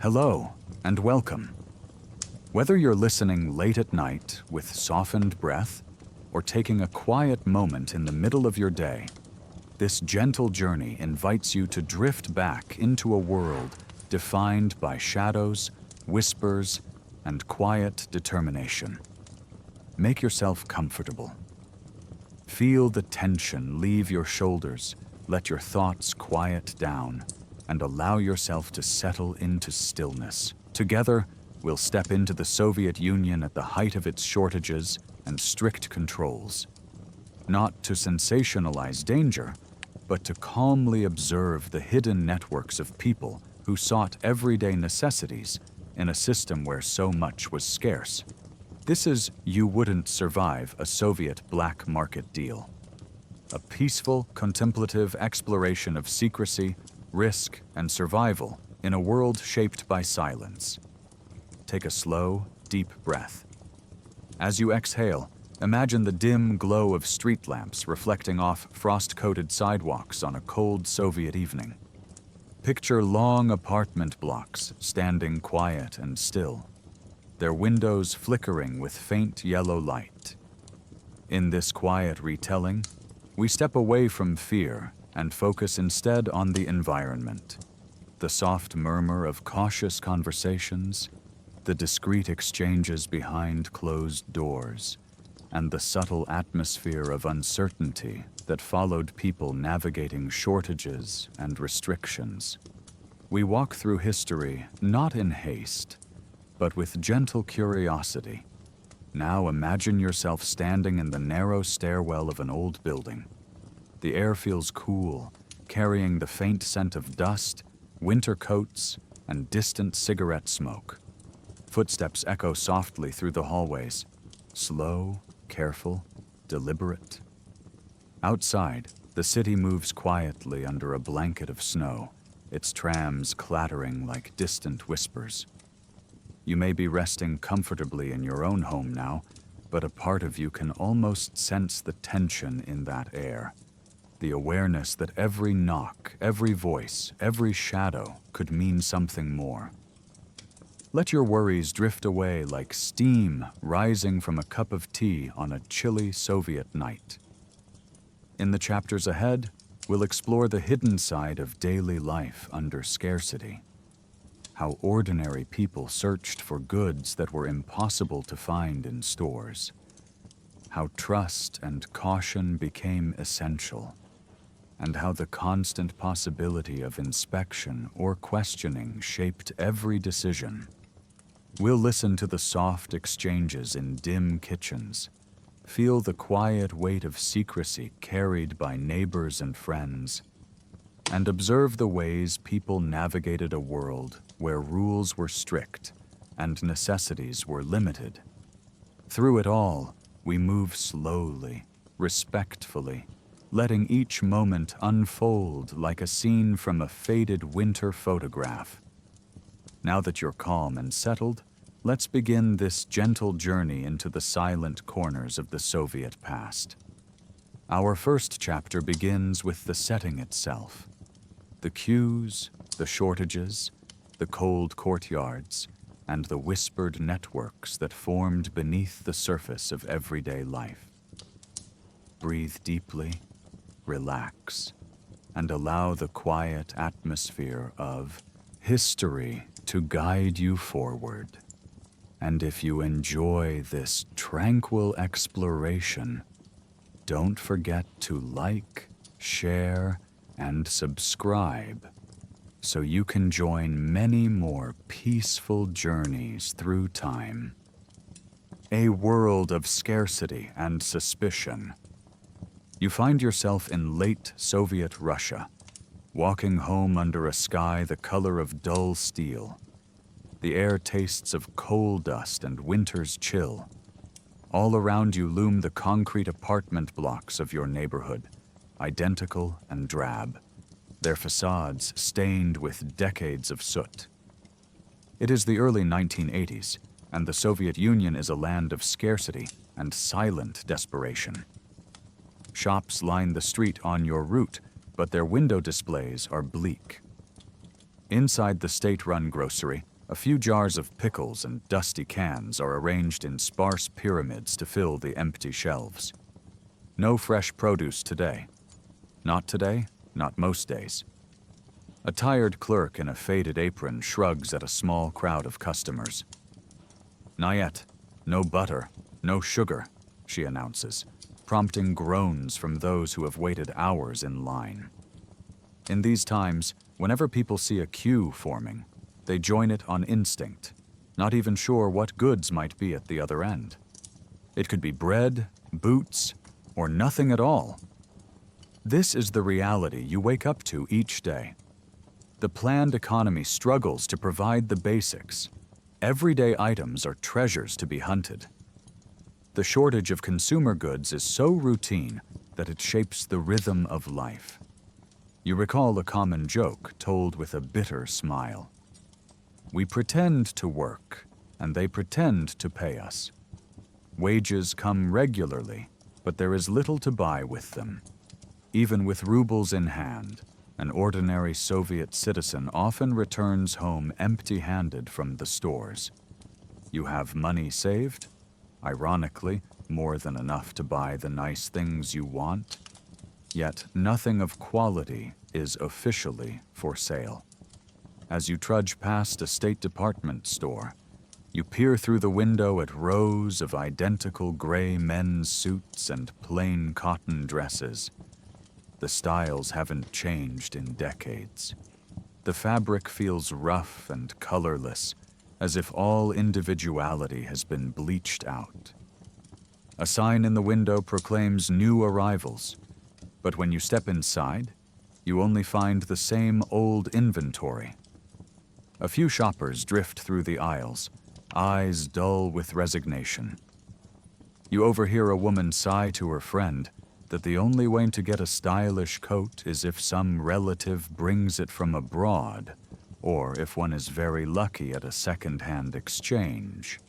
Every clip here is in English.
Hello, and welcome. Whether you're listening late at night with softened breath or taking a quiet moment in the middle of your day, this gentle journey invites you to drift back into a world defined by shadows, whispers, and quiet determination. Make yourself comfortable. Feel the tension leave your shoulders, let your thoughts quiet down, and allow yourself to settle into stillness. Together, we'll step into the Soviet Union at the height of its shortages and strict controls. Not to sensationalize danger, but to calmly observe the hidden networks of people who sought everyday necessities in a system where so much was scarce. This is You Wouldn't Survive a Soviet Black Market Deal. A peaceful, contemplative exploration of secrecy, risk, and survival in a world shaped by silence. Take a slow, deep breath. As you exhale, imagine the dim glow of street lamps reflecting off frost-coated sidewalks on a cold Soviet evening. Picture long apartment blocks standing quiet and still, their windows flickering with faint yellow light. In this quiet retelling, we step away from fear and focus instead on the environment. The soft murmur of cautious conversations, the discreet exchanges behind closed doors, and the subtle atmosphere of uncertainty that followed people navigating shortages and restrictions. We walk through history not in haste, but with gentle curiosity. Now imagine yourself standing in the narrow stairwell of an old building. The air feels cool, carrying the faint scent of dust, winter coats, and distant cigarette smoke. Footsteps echo softly through the hallways, slow, careful, deliberate. Outside, the city moves quietly under a blanket of snow, its trams clattering like distant whispers. You may be resting comfortably in your own home now, but a part of you can almost sense the tension in that air. The awareness that every knock, every voice, every shadow could mean something more. Let your worries drift away like steam rising from a cup of tea on a chilly Soviet night. In the chapters ahead, we'll explore the hidden side of daily life under scarcity. How ordinary people searched for goods that were impossible to find in stores. How trust and caution became essential. And how the constant possibility of inspection or questioning shaped every decision. We'll listen to the soft exchanges in dim kitchens, feel the quiet weight of secrecy carried by neighbors and friends, and observe the ways people navigated a world where rules were strict and necessities were limited. Through it all, we move slowly, respectfully, letting each moment unfold like a scene from a faded winter photograph. Now that you're calm and settled, let's begin this gentle journey into the silent corners of the Soviet past. Our first chapter begins with the setting itself. The queues, the shortages, the cold courtyards, and the whispered networks that formed beneath the surface of everyday life. Breathe deeply, relax, and allow the quiet atmosphere of history to guide you forward. And if you enjoy this tranquil exploration, don't forget to like, share, and subscribe so you can join many more peaceful journeys through time. A world of scarcity and suspicion. You find yourself in late Soviet Russia, walking home under a sky the color of dull steel. The air tastes of coal dust and winter's chill. All around you loom the concrete apartment blocks of your neighborhood, identical and drab, their facades stained with decades of soot. It is the early 1980s, and the Soviet Union is a land of scarcity and silent desperation. Shops line the street on your route, but their window displays are bleak. Inside the state-run grocery, a few jars of pickles and dusty cans are arranged in sparse pyramids to fill the empty shelves. No fresh produce today. Not today, not most days. A tired clerk in a faded apron shrugs at a small crowd of customers. "Not yet. No butter, no sugar," she announces, prompting groans from those who have waited hours in line. In these times, whenever people see a queue forming, they join it on instinct, not even sure what goods might be at the other end. It could be bread, boots, or nothing at all. This is the reality you wake up to each day. The planned economy struggles to provide the basics. Everyday items are treasures to be hunted. The shortage of consumer goods is so routine that it shapes the rhythm of life. You recall a common joke told with a bitter smile. We pretend to work, and they pretend to pay us. Wages come regularly, but there is little to buy with them. Even with rubles in hand, an ordinary Soviet citizen often returns home empty-handed from the stores. You have money saved? Ironically, more than enough to buy the nice things you want. Yet nothing of quality is officially for sale. As you trudge past a State Department store, you peer through the window at rows of identical gray men's suits and plain cotton dresses. The styles haven't changed in decades. The fabric feels rough and colorless, as if all individuality has been bleached out. A sign in the window proclaims new arrivals, but when you step inside, you only find the same old inventory. A few shoppers drift through the aisles, eyes dull with resignation. You overhear a woman sigh to her friend that the only way to get a stylish coat is if some relative brings it from abroad, or if one is very lucky at a second-hand exchange.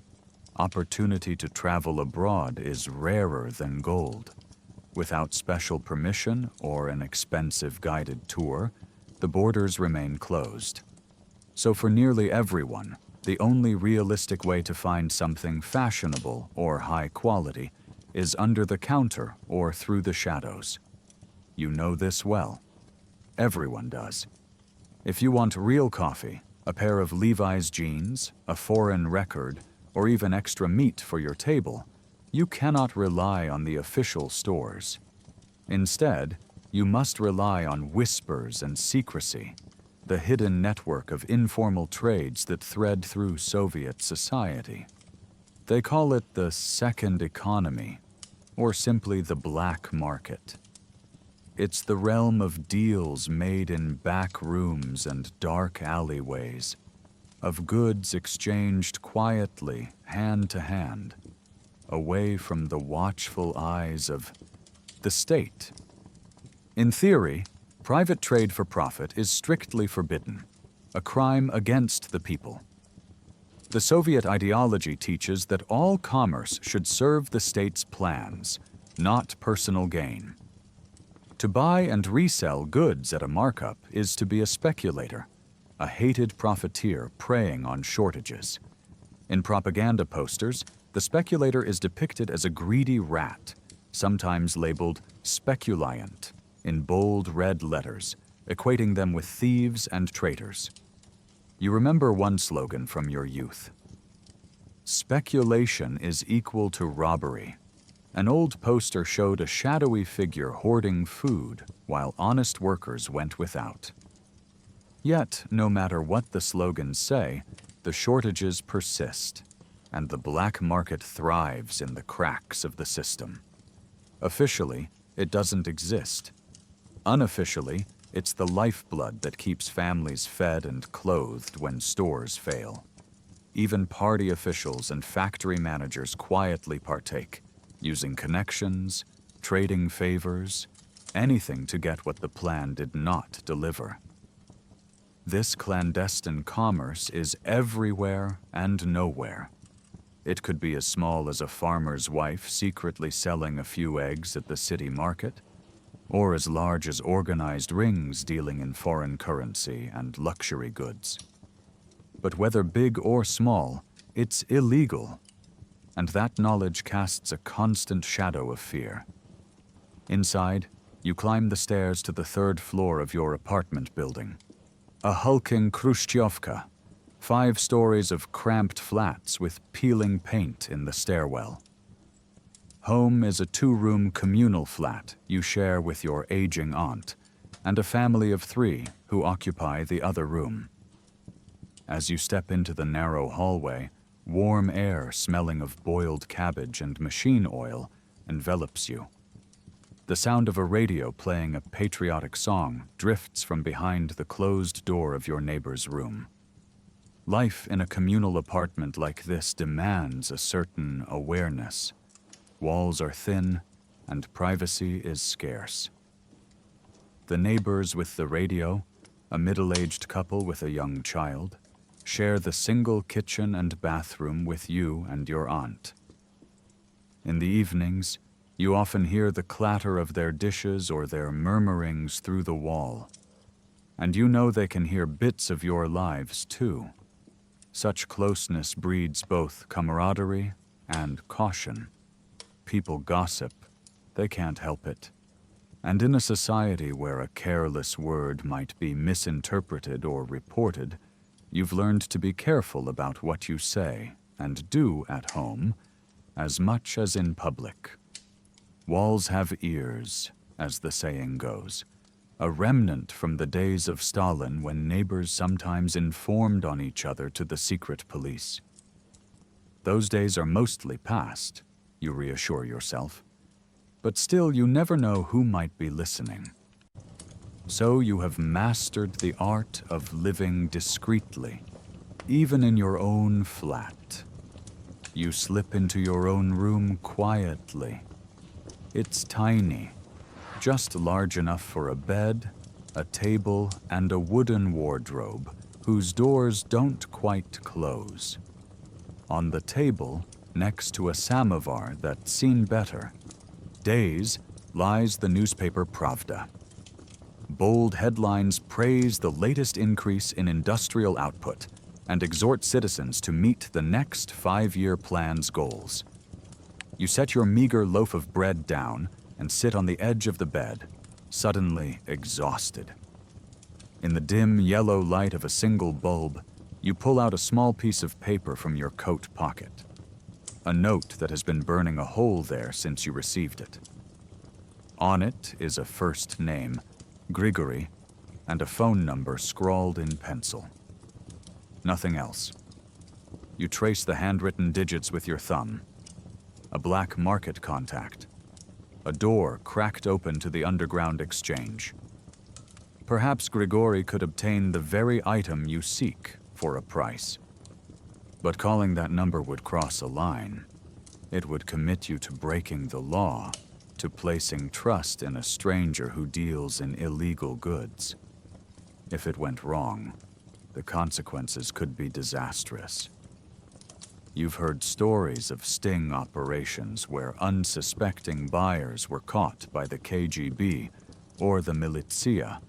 Opportunity to travel abroad is rarer than gold. Without special permission or an expensive guided tour, the borders remain closed. So for nearly everyone, the only realistic way to find something fashionable or high quality is under the counter or through the shadows. You know this well. Everyone does. If you want real coffee, a pair of Levi's jeans, a foreign record, or even extra meat for your table, you cannot rely on the official stores. Instead, you must rely on whispers and secrecy, the hidden network of informal trades that thread through Soviet society. They call it the second economy, or simply the black market. It's the realm of deals made in back rooms and dark alleyways, of goods exchanged quietly, hand to hand, away from the watchful eyes of the state. In theory, private trade for profit is strictly forbidden, a crime against the people. The Soviet ideology teaches that all commerce should serve the state's plans, not personal gain. To buy and resell goods at a markup is to be a speculator, a hated profiteer preying on shortages. In propaganda posters, the speculator is depicted as a greedy rat, sometimes labeled speculiant, in bold red letters, equating them with thieves and traitors. You remember one slogan from your youth. Speculation is equal to robbery. An old poster showed a shadowy figure hoarding food while honest workers went without. Yet, no matter what the slogans say, the shortages persist, and the black market thrives in the cracks of the system. Officially, it doesn't exist. Unofficially, it's the lifeblood that keeps families fed and clothed when stores fail. Even party officials and factory managers quietly partake, using connections, trading favors, anything to get what the plan did not deliver. This clandestine commerce is everywhere and nowhere. It could be as small as a farmer's wife secretly selling a few eggs at the city market, or as large as organized rings dealing in foreign currency and luxury goods. But whether big or small, it's illegal, and that knowledge casts a constant shadow of fear. Inside, you climb the stairs to the third floor of your apartment building. A hulking Khrushchevka, 5 stories of cramped flats with peeling paint in the stairwell. Home is a 2-room communal flat you share with your aging aunt, and a family of 3 who occupy the other room. As you step into the narrow hallway, warm air smelling of boiled cabbage and machine oil envelops you. The sound of a radio playing a patriotic song drifts from behind the closed door of your neighbor's room. Life in a communal apartment like this demands a certain awareness. Walls are thin, and privacy is scarce. The neighbors with the radio, a middle-aged couple with a young child, share the single kitchen and bathroom with you and your aunt. In the evenings, you often hear the clatter of their dishes or their murmurings through the wall, and you know they can hear bits of your lives too. Such closeness breeds both camaraderie and caution. People gossip, they can't help it. And in a society where a careless word might be misinterpreted or reported, you've learned to be careful about what you say and do at home, as much as in public. Walls have ears, as the saying goes, a remnant from the days of Stalin when neighbors sometimes informed on each other to the secret police. Those days are mostly past, you reassure yourself, but still you never know who might be listening. So you have mastered the art of living discreetly, even in your own flat. You slip into your own room quietly. It's tiny, just large enough for a bed, a table, and a wooden wardrobe whose doors don't quite close. On the table, next to a samovar that's seen better days, lies the newspaper Pravda. Bold headlines praise the latest increase in industrial output and exhort citizens to meet the next 5-year plan's goals. You set your meager loaf of bread down and sit on the edge of the bed, suddenly exhausted. In the dim yellow light of a single bulb, you pull out a small piece of paper from your coat pocket. A note that has been burning a hole there since you received it. On it is a first name, Grigory, and a phone number scrawled in pencil. Nothing else. You trace the handwritten digits with your thumb. A black market contact. A door cracked open to the underground exchange. Perhaps Grigory could obtain the very item you seek for a price. But calling that number would cross a line. It would commit you to breaking the law, to placing trust in a stranger who deals in illegal goods. If it went wrong, the consequences could be disastrous. You've heard stories of sting operations where unsuspecting buyers were caught by the KGB or the militia,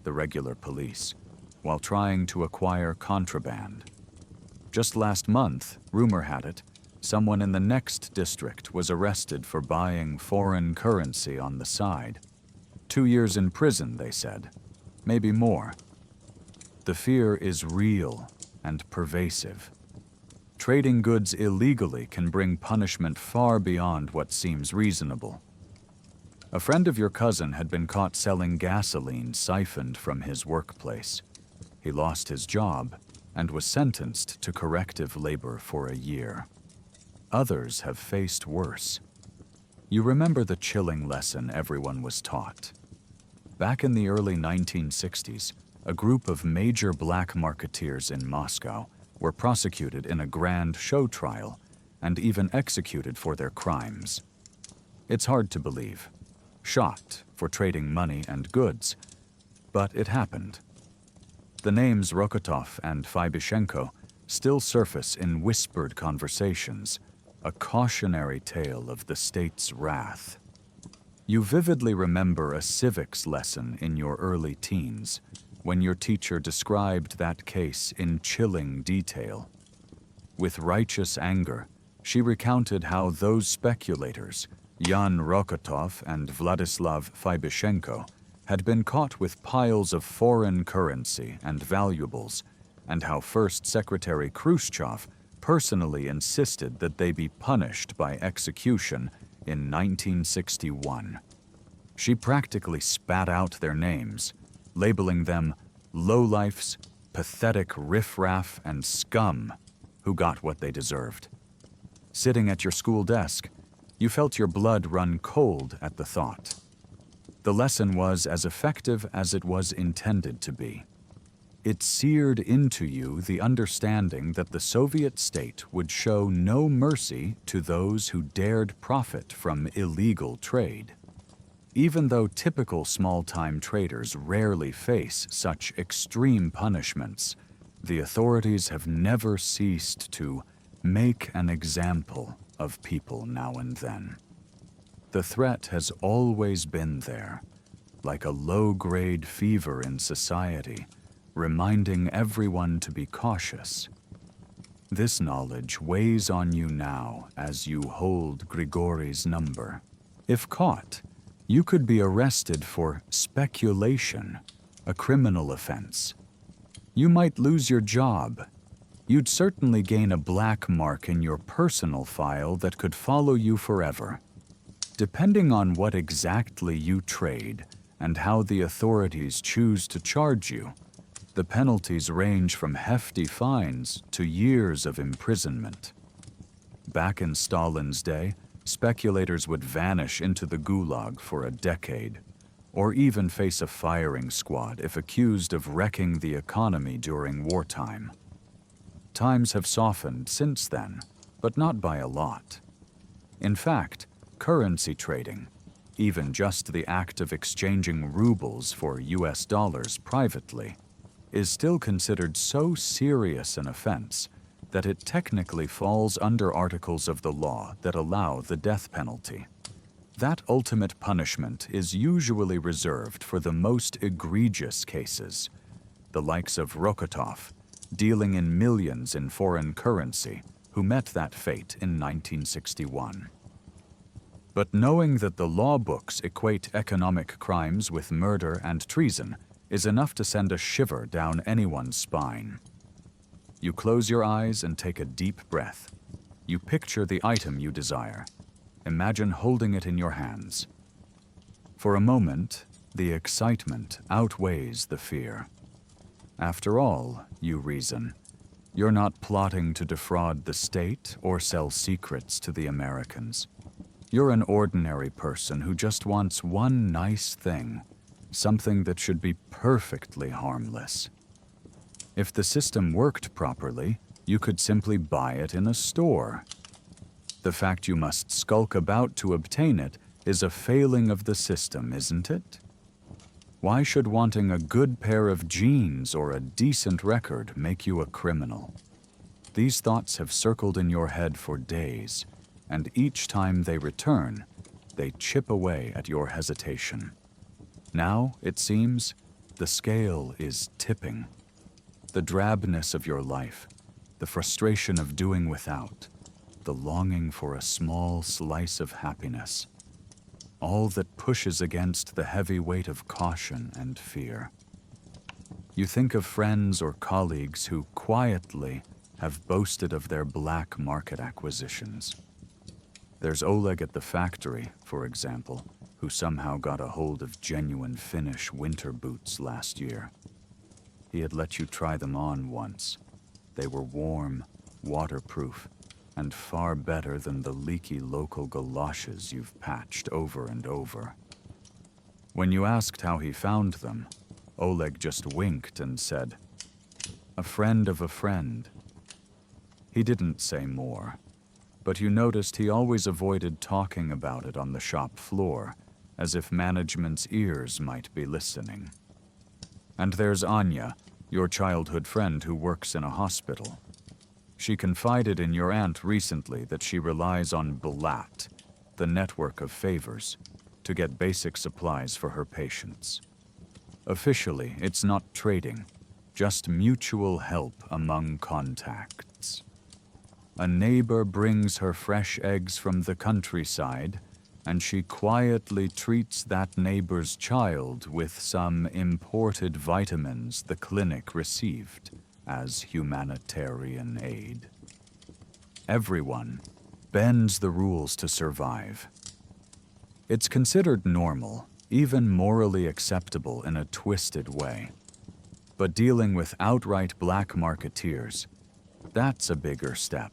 the regular police, while trying to acquire contraband. Just last month, rumor had it, someone in the next district was arrested for buying foreign currency on the side. 2 years in prison, they said. Maybe more. The fear is real and pervasive. Trading goods illegally can bring punishment far beyond what seems reasonable. A friend of your cousin had been caught selling gasoline siphoned from his workplace. He lost his job and was sentenced to corrective labor for a year. Others have faced worse. You remember the chilling lesson everyone was taught. Back in the early 1960s, a group of major black marketeers in Moscow were prosecuted in a grand show trial and even executed for their crimes. It's hard to believe. Shot for trading money and goods. But it happened. The names Rokotov and Fibyshenko still surface in whispered conversations, a cautionary tale of the state's wrath. You vividly remember a civics lesson in your early teens, when your teacher described that case in chilling detail. With righteous anger, she recounted how those speculators, Jan Rokotov and Vladislav Fibyshenko, had been caught with piles of foreign currency and valuables, and how First Secretary Khrushchev personally insisted that they be punished by execution in 1961. She practically spat out their names, labeling them lowlifes, pathetic riffraff, and scum who got what they deserved. Sitting at your school desk, you felt your blood run cold at the thought. The lesson was as effective as it was intended to be. It seared into you the understanding that the Soviet state would show no mercy to those who dared profit from illegal trade. Even though typical small-time traders rarely face such extreme punishments, the authorities have never ceased to make an example of people now and then. The threat has always been there, like a low-grade fever in society, reminding everyone to be cautious. This knowledge weighs on you now as you hold Grigori's number. If caught, you could be arrested for speculation, a criminal offense. You might lose your job. You'd certainly gain a black mark in your personal file that could follow you forever. Depending on what exactly you trade and how the authorities choose to charge you, the penalties range from hefty fines to years of imprisonment. Back in Stalin's day, speculators would vanish into the gulag for a decade, or even face a firing squad if accused of wrecking the economy during wartime. Times have softened since then, but not by a lot. In fact, currency trading, even just the act of exchanging rubles for US dollars privately, is still considered so serious an offense that it technically falls under articles of the law that allow the death penalty. That ultimate punishment is usually reserved for the most egregious cases, the likes of Rokotov, dealing in millions in foreign currency, who met that fate in 1961. But knowing that the law books equate economic crimes with murder and treason is enough to send a shiver down anyone's spine. You close your eyes and take a deep breath. You picture the item you desire. Imagine holding it in your hands. For a moment, the excitement outweighs the fear. After all, you reason, you're not plotting to defraud the state or sell secrets to the Americans. You're an ordinary person who just wants one nice thing, something that should be perfectly harmless. If the system worked properly, you could simply buy it in a store. The fact you must skulk about to obtain it is a failing of the system, isn't it? Why should wanting a good pair of jeans or a decent record make you a criminal? These thoughts have circled in your head for days, and each time they return, they chip away at your hesitation. Now, it seems, the scale is tipping. The drabness of your life, the frustration of doing without, the longing for a small slice of happiness, all that pushes against the heavy weight of caution and fear. You think of friends or colleagues who quietly have boasted of their black market acquisitions. There's Oleg at the factory, for example, who somehow got a hold of genuine Finnish winter boots last year. He had let you try them on once. They were warm, waterproof, and far better than the leaky local galoshes you've patched over and over. When you asked how he found them, Oleg just winked and said, "A friend of a friend." He didn't say more, but you noticed he always avoided talking about it on the shop floor, as if management's ears might be listening. And there's Anya, your childhood friend who works in a hospital. She confided in your aunt recently that she relies on Blat, the network of favors. to get basic supplies for her patients. Officially, it's not trading, just mutual help among contacts. A neighbor brings her fresh eggs from the countryside, and she quietly treats that neighbor's child with some imported vitamins the clinic received as humanitarian aid. Everyone bends the rules to survive. It's considered normal, even morally acceptable in a twisted way. But dealing with outright black marketeers, that's a bigger step.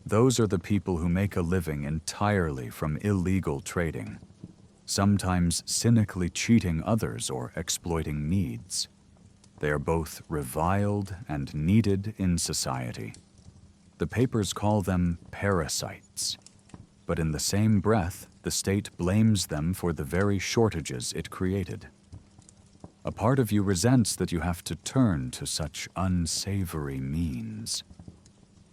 Those are the people who make a living entirely from illegal trading, sometimes cynically cheating others or exploiting needs. They are both reviled and needed in society. The papers call them parasites, but in the same breath, the state blames them for the very shortages it created. A part of you resents that you have to turn to such unsavory means.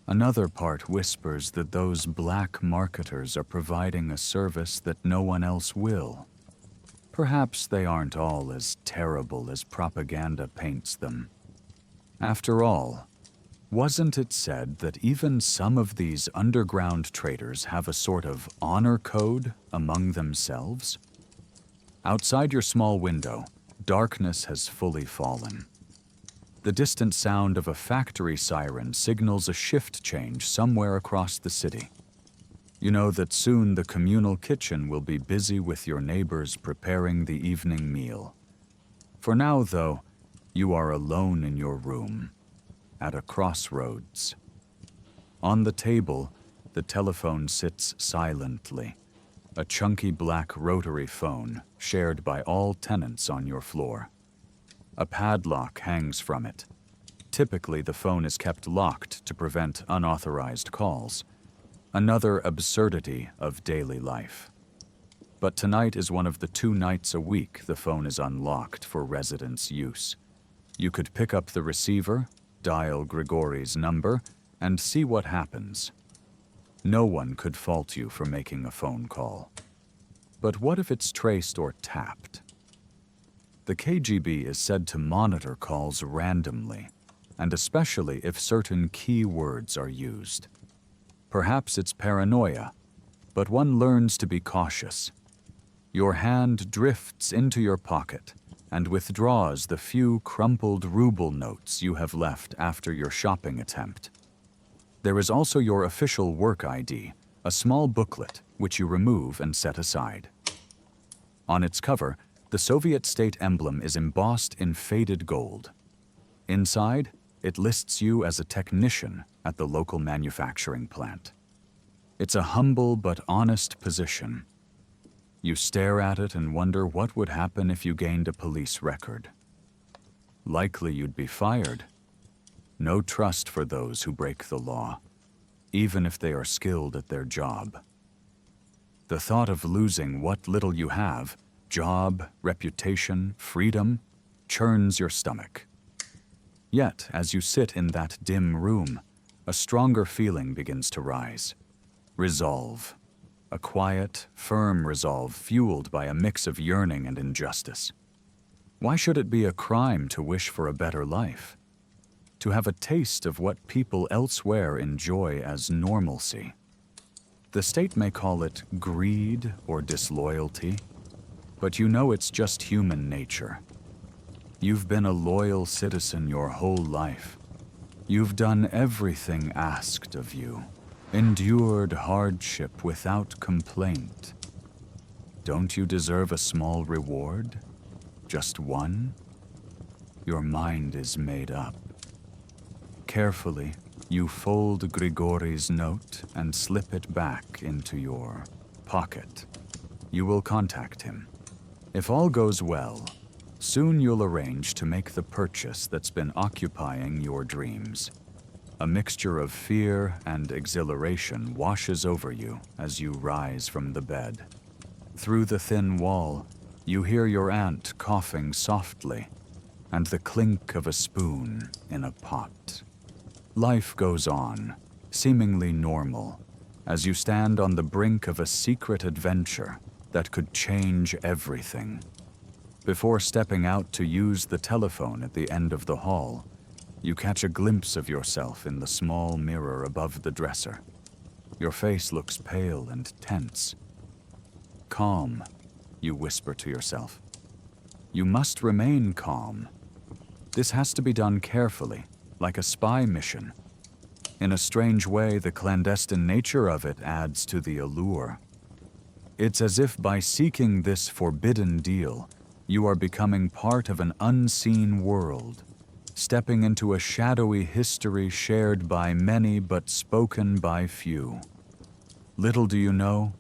Another part whispers that those black marketers are providing a service that no one else will. Perhaps they aren't all as terrible as propaganda paints them. After all, wasn't it said that even some of these underground traders have a sort of honor code among themselves? Outside your small window, darkness has fully fallen. The distant sound of a factory siren signals a shift change somewhere across the city. You know that soon the communal kitchen will be busy with your neighbors preparing the evening meal. For now, though, you are alone in your room, at a crossroads. On the table, the telephone sits silently, a chunky black rotary phone shared by all tenants on your floor. A padlock hangs from it. Typically, the phone is kept locked to prevent unauthorized calls. Another absurdity of daily life. But tonight is one of the 2 nights a week the phone is unlocked for residents' use. You could pick up the receiver, dial Grigori's number, and see what happens. No one could fault you for making a phone call. But what if it's traced or tapped? The KGB is said to monitor calls randomly, and especially if certain key words are used. Perhaps it's paranoia, but one learns to be cautious. Your hand drifts into your pocket and withdraws the few crumpled ruble notes you have left after your shopping attempt. There is also your official work ID, a small booklet which you remove and set aside. On its cover, the Soviet state emblem is embossed in faded gold. Inside, it lists you as a technician at the local manufacturing plant. It's a humble but honest position. You stare at it and wonder what would happen if you gained a police record. Likely you'd be fired. No trust for those who break the law, even if they are skilled at their job. The thought of losing what little you have, job, reputation, freedom, churns your stomach. Yet, as you sit in that dim room, a stronger feeling begins to rise. Resolve. A quiet, firm resolve fueled by a mix of yearning and injustice. Why should it be a crime to wish for a better life? To have a taste of what people elsewhere enjoy as normalcy? The state may call it greed or disloyalty, but you know it's just human nature. You've been a loyal citizen your whole life. You've done everything asked of you, endured hardship without complaint. Don't you deserve a small reward? Just one? Your mind is made up. Carefully, you fold Grigori's note and slip it back into your pocket. You will contact him. If all goes well, soon you'll arrange to make the purchase that's been occupying your dreams. A mixture of fear and exhilaration washes over you as you rise from the bed. Through the thin wall, you hear your aunt coughing softly and the clink of a spoon in a pot. Life goes on, seemingly normal, as you stand on the brink of a secret adventure that could change everything. Before stepping out to use the telephone at the end of the hall, you catch a glimpse of yourself in the small mirror above the dresser. Your face looks pale and tense. Calm, you whisper to yourself. You must remain calm. This has to be done carefully, like a spy mission. In a strange way, the clandestine nature of it adds to the allure. It's as if by seeking this forbidden deal, you are becoming part of an unseen world, stepping into a shadowy history shared by many but spoken by few. Little do you know,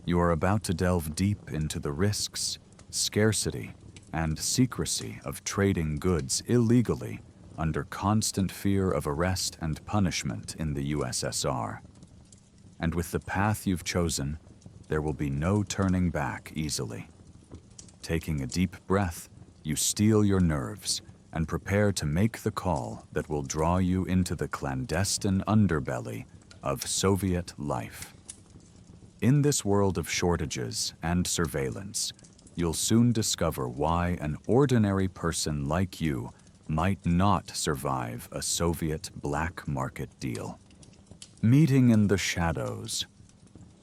you are about to delve deep into the risks, scarcity, and secrecy of trading goods illegally under constant fear of arrest and punishment in the USSR. And with the path you've chosen, there will be no turning back easily. Taking a deep breath, you steel your nerves and prepare to make the call that will draw you into the clandestine underbelly of Soviet life. In this world of shortages and surveillance, you'll soon discover why an ordinary person like you might not survive a Soviet black market deal. Meeting in the shadows.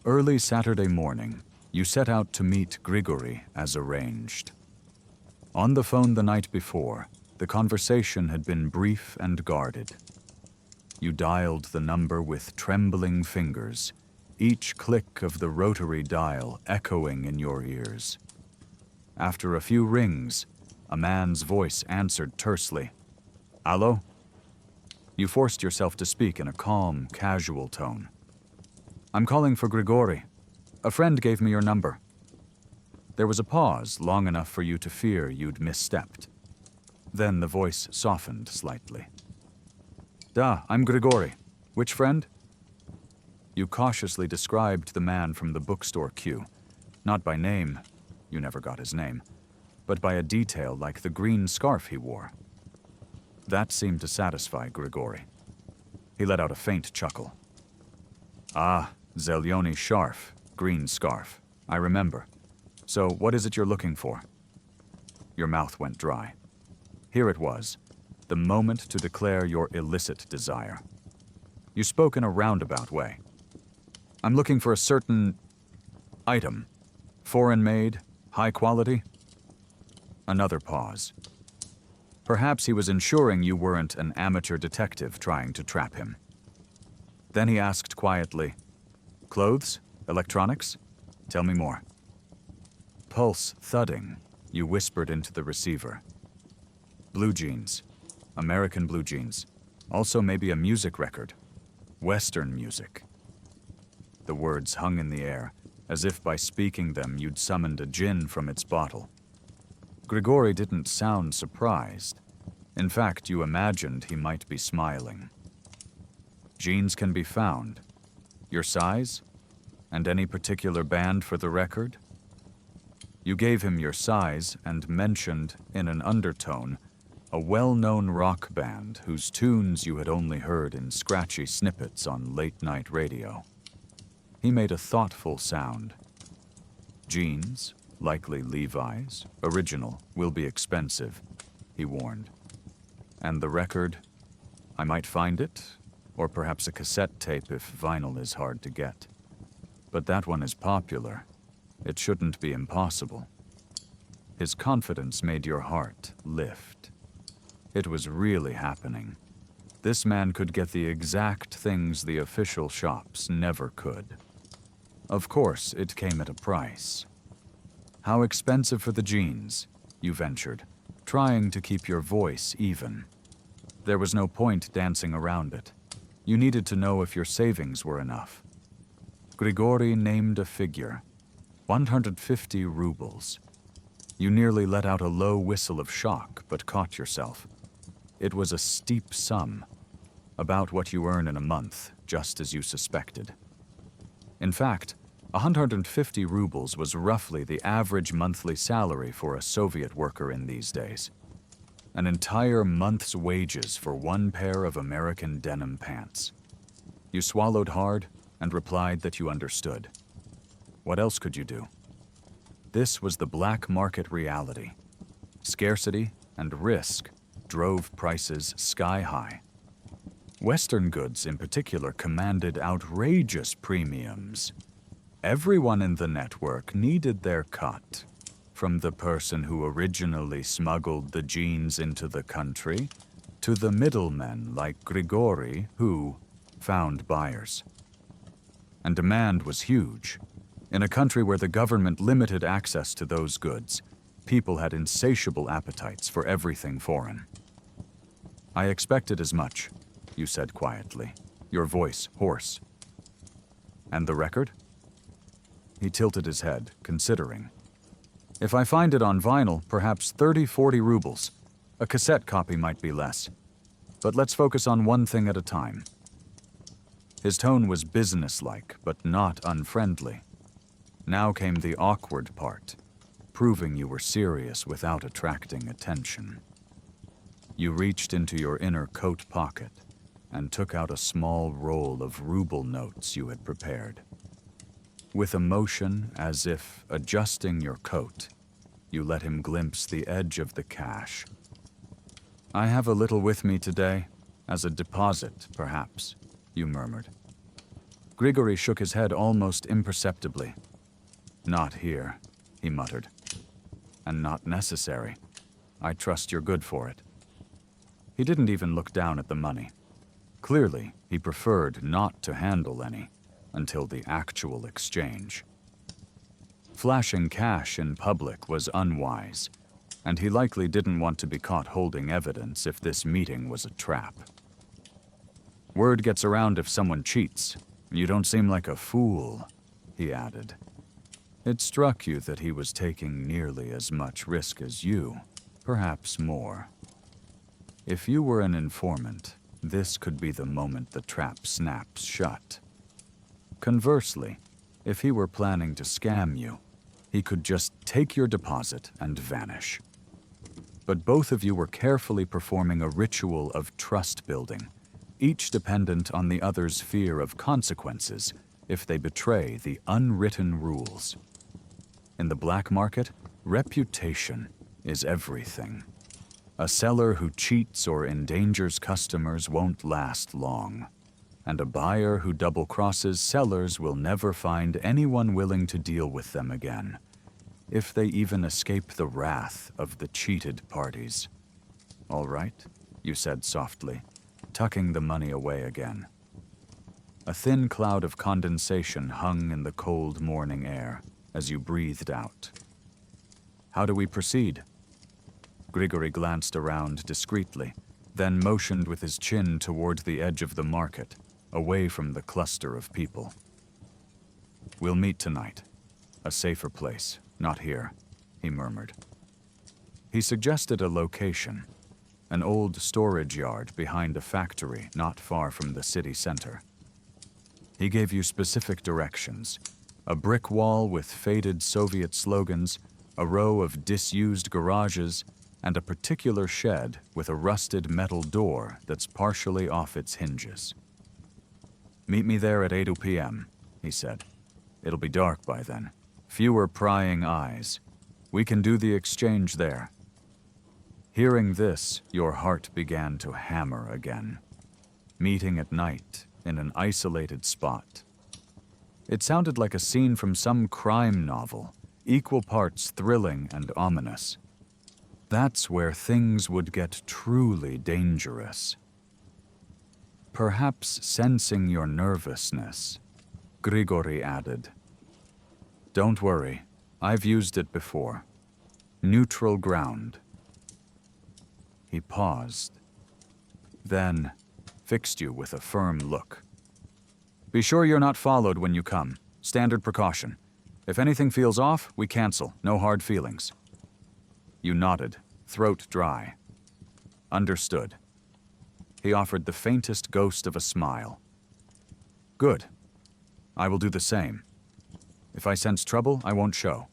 Early Saturday morning, you set out to meet Grigory as arranged. On the phone the night before, the conversation had been brief and guarded. You dialed the number with trembling fingers, each click of the rotary dial echoing in your ears. After a few rings, a man's voice answered tersely. "Allo?" You forced yourself to speak in a calm, casual tone. "I'm calling for Grigory. A friend gave me your number." There was a pause long enough for you to fear you'd misstepped. Then the voice softened slightly. "Da, I'm Grigory. Which friend?" You cautiously described the man from the bookstore queue, not by name, you never got his name, but by a detail like the green scarf he wore. That seemed to satisfy Grigory. He let out a faint chuckle. "Ah, Zelyony Sharf, green scarf. I remember. So what is it you're looking for?" Your mouth went dry. Here it was, the moment to declare your illicit desire. You spoke in a roundabout way. "I'm looking for a certain item. Foreign-made, high quality?" Another pause. Perhaps he was ensuring you weren't an amateur detective trying to trap him. Then he asked quietly, "Clothes? Electronics? Tell me more." Pulse thudding, you whispered into the receiver. "Blue jeans. American blue jeans. Also maybe a music record. Western music." The words hung in the air, as if by speaking them you'd summoned a gin from its bottle. Grigory didn't sound surprised. In fact, you imagined he might be smiling. "Jeans can be found. Your size? And any particular band for the record?" You gave him your size and mentioned, in an undertone, a well-known rock band whose tunes you had only heard in scratchy snippets on late-night radio. He made a thoughtful sound. "Jeans, likely Levi's, original, will be expensive," he warned. "And the record? I might find it, or perhaps a cassette tape if vinyl is hard to get. But that one is popular. It shouldn't be impossible." His confidence made your heart lift. It was really happening. This man could get the exact things the official shops never could. Of course, it came at a price. "How expensive for the jeans?" you ventured, trying to keep your voice even. There was no point dancing around it. You needed to know if your savings were enough. Grigory named a figure, 150 rubles. You nearly let out a low whistle of shock, but caught yourself. It was a steep sum, about what you earn in a month, just as you suspected. In fact, 150 rubles was roughly the average monthly salary for a Soviet worker in these days. An entire month's wages for one pair of American denim pants. You swallowed hard and replied that you understood. What else could you do? This was the black market reality. Scarcity and risk drove prices sky high. Western goods in particular commanded outrageous premiums. Everyone in the network needed their cut, from the person who originally smuggled the jeans into the country to the middlemen like Grigori who found buyers. And demand was huge. In a country where the government limited access to those goods, people had insatiable appetites for everything foreign. "I expected as much," you said quietly, your voice hoarse. "And the record?" He tilted his head, considering. "If I find it on vinyl, perhaps 30-40 rubles. A cassette copy might be less. But let's focus on one thing at a time." His tone was businesslike, but not unfriendly. Now came the awkward part, proving you were serious without attracting attention. You reached into your inner coat pocket and took out a small roll of ruble notes you had prepared. With a motion as if adjusting your coat, you let him glimpse the edge of the cash. "I have a little with me today, as a deposit, perhaps," you murmured. Grigori shook his head almost imperceptibly. "Not here," he muttered. "And not necessary. I trust you're good for it." He didn't even look down at the money. Clearly, he preferred not to handle any until the actual exchange. Flashing cash in public was unwise, and he likely didn't want to be caught holding evidence if this meeting was a trap. "Word gets around if someone cheats. You don't seem like a fool," he added. It struck you that he was taking nearly as much risk as you, perhaps more. If you were an informant, this could be the moment the trap snaps shut. Conversely, if he were planning to scam you, he could just take your deposit and vanish. But both of you were carefully performing a ritual of trust building, each dependent on the other's fear of consequences if they betray the unwritten rules. In the black market, reputation is everything. A seller who cheats or endangers customers won't last long, and a buyer who double-crosses sellers will never find anyone willing to deal with them again, if they even escape the wrath of the cheated parties. "All right," you said softly, tucking the money away again. A thin cloud of condensation hung in the cold morning air as you breathed out. "How do we proceed?" Grigori glanced around discreetly, then motioned with his chin toward the edge of the market, away from the cluster of people. "We'll meet tonight. A safer place, not here," he murmured. He suggested a location, an old storage yard behind a factory not far from the city center. He gave you specific directions: a brick wall with faded Soviet slogans, a row of disused garages, and a particular shed with a rusted metal door that's partially off its hinges. "Meet me there at 8 p.m., he said. "It'll be dark by then. Fewer prying eyes. We can do the exchange there." Hearing this, your heart began to hammer again. Meeting at night, in an isolated spot. It sounded like a scene from some crime novel, equal parts thrilling and ominous. That's where things would get truly dangerous. Perhaps sensing your nervousness, Grigori added, "Don't worry, I've used it before. Neutral ground." He paused, then fixed you with a firm look. "Be sure you're not followed when you come. Standard precaution. If anything feels off, we cancel. No hard feelings." You nodded, throat dry. "Understood." He offered the faintest ghost of a smile. "Good. I will do the same. If I sense trouble, I won't show.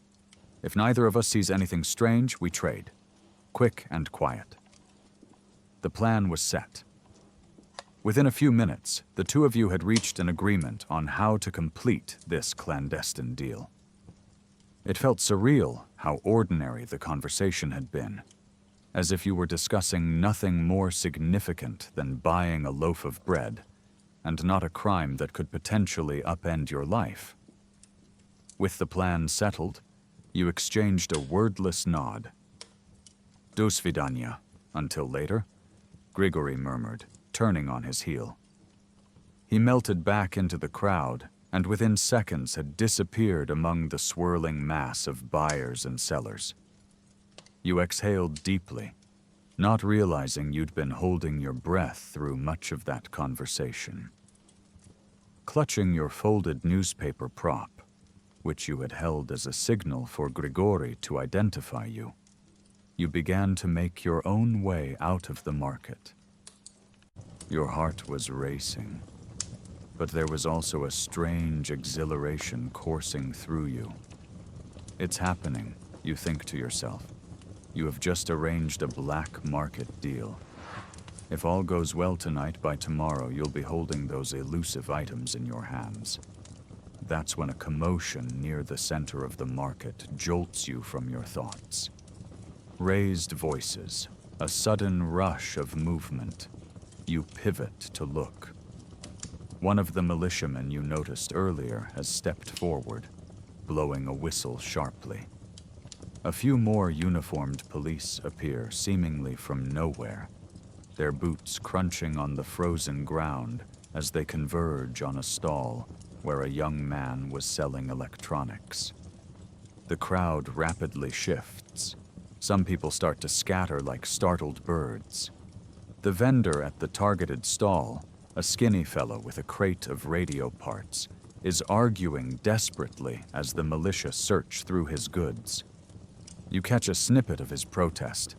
If neither of us sees anything strange, we trade. Quick and quiet." The plan was set. Within a few minutes, the two of you had reached an agreement on how to complete this clandestine deal. It felt surreal how ordinary the conversation had been, as if you were discussing nothing more significant than buying a loaf of bread, and not a crime that could potentially upend your life. With the plan settled, you exchanged a wordless nod. Do svidanya, until later, Grigory murmured, turning on his heel. He melted back into the crowd, and within seconds had disappeared among the swirling mass of buyers and sellers. You exhaled deeply, not realizing you'd been holding your breath through much of that conversation. Clutching your folded newspaper prop, which you had held as a signal for Grigory to identify you, you began to make your own way out of the market. Your heart was racing, but there was also a strange exhilaration coursing through you. It's happening, you think to yourself. You have just arranged a black market deal. If all goes well tonight, by tomorrow you'll be holding those elusive items in your hands. That's when a commotion near the center of the market jolts you from your thoughts. Raised voices, a sudden rush of movement. You pivot to look. One of the militiamen you noticed earlier has stepped forward, blowing a whistle sharply. A few more uniformed police appear seemingly from nowhere, their boots crunching on the frozen ground as they converge on a stall where a young man was selling electronics. The crowd rapidly shifts. Some people start to scatter like startled birds. The vendor at the targeted stall, a skinny fellow with a crate of radio parts, is arguing desperately as the militia search through his goods. You catch a snippet of his protest.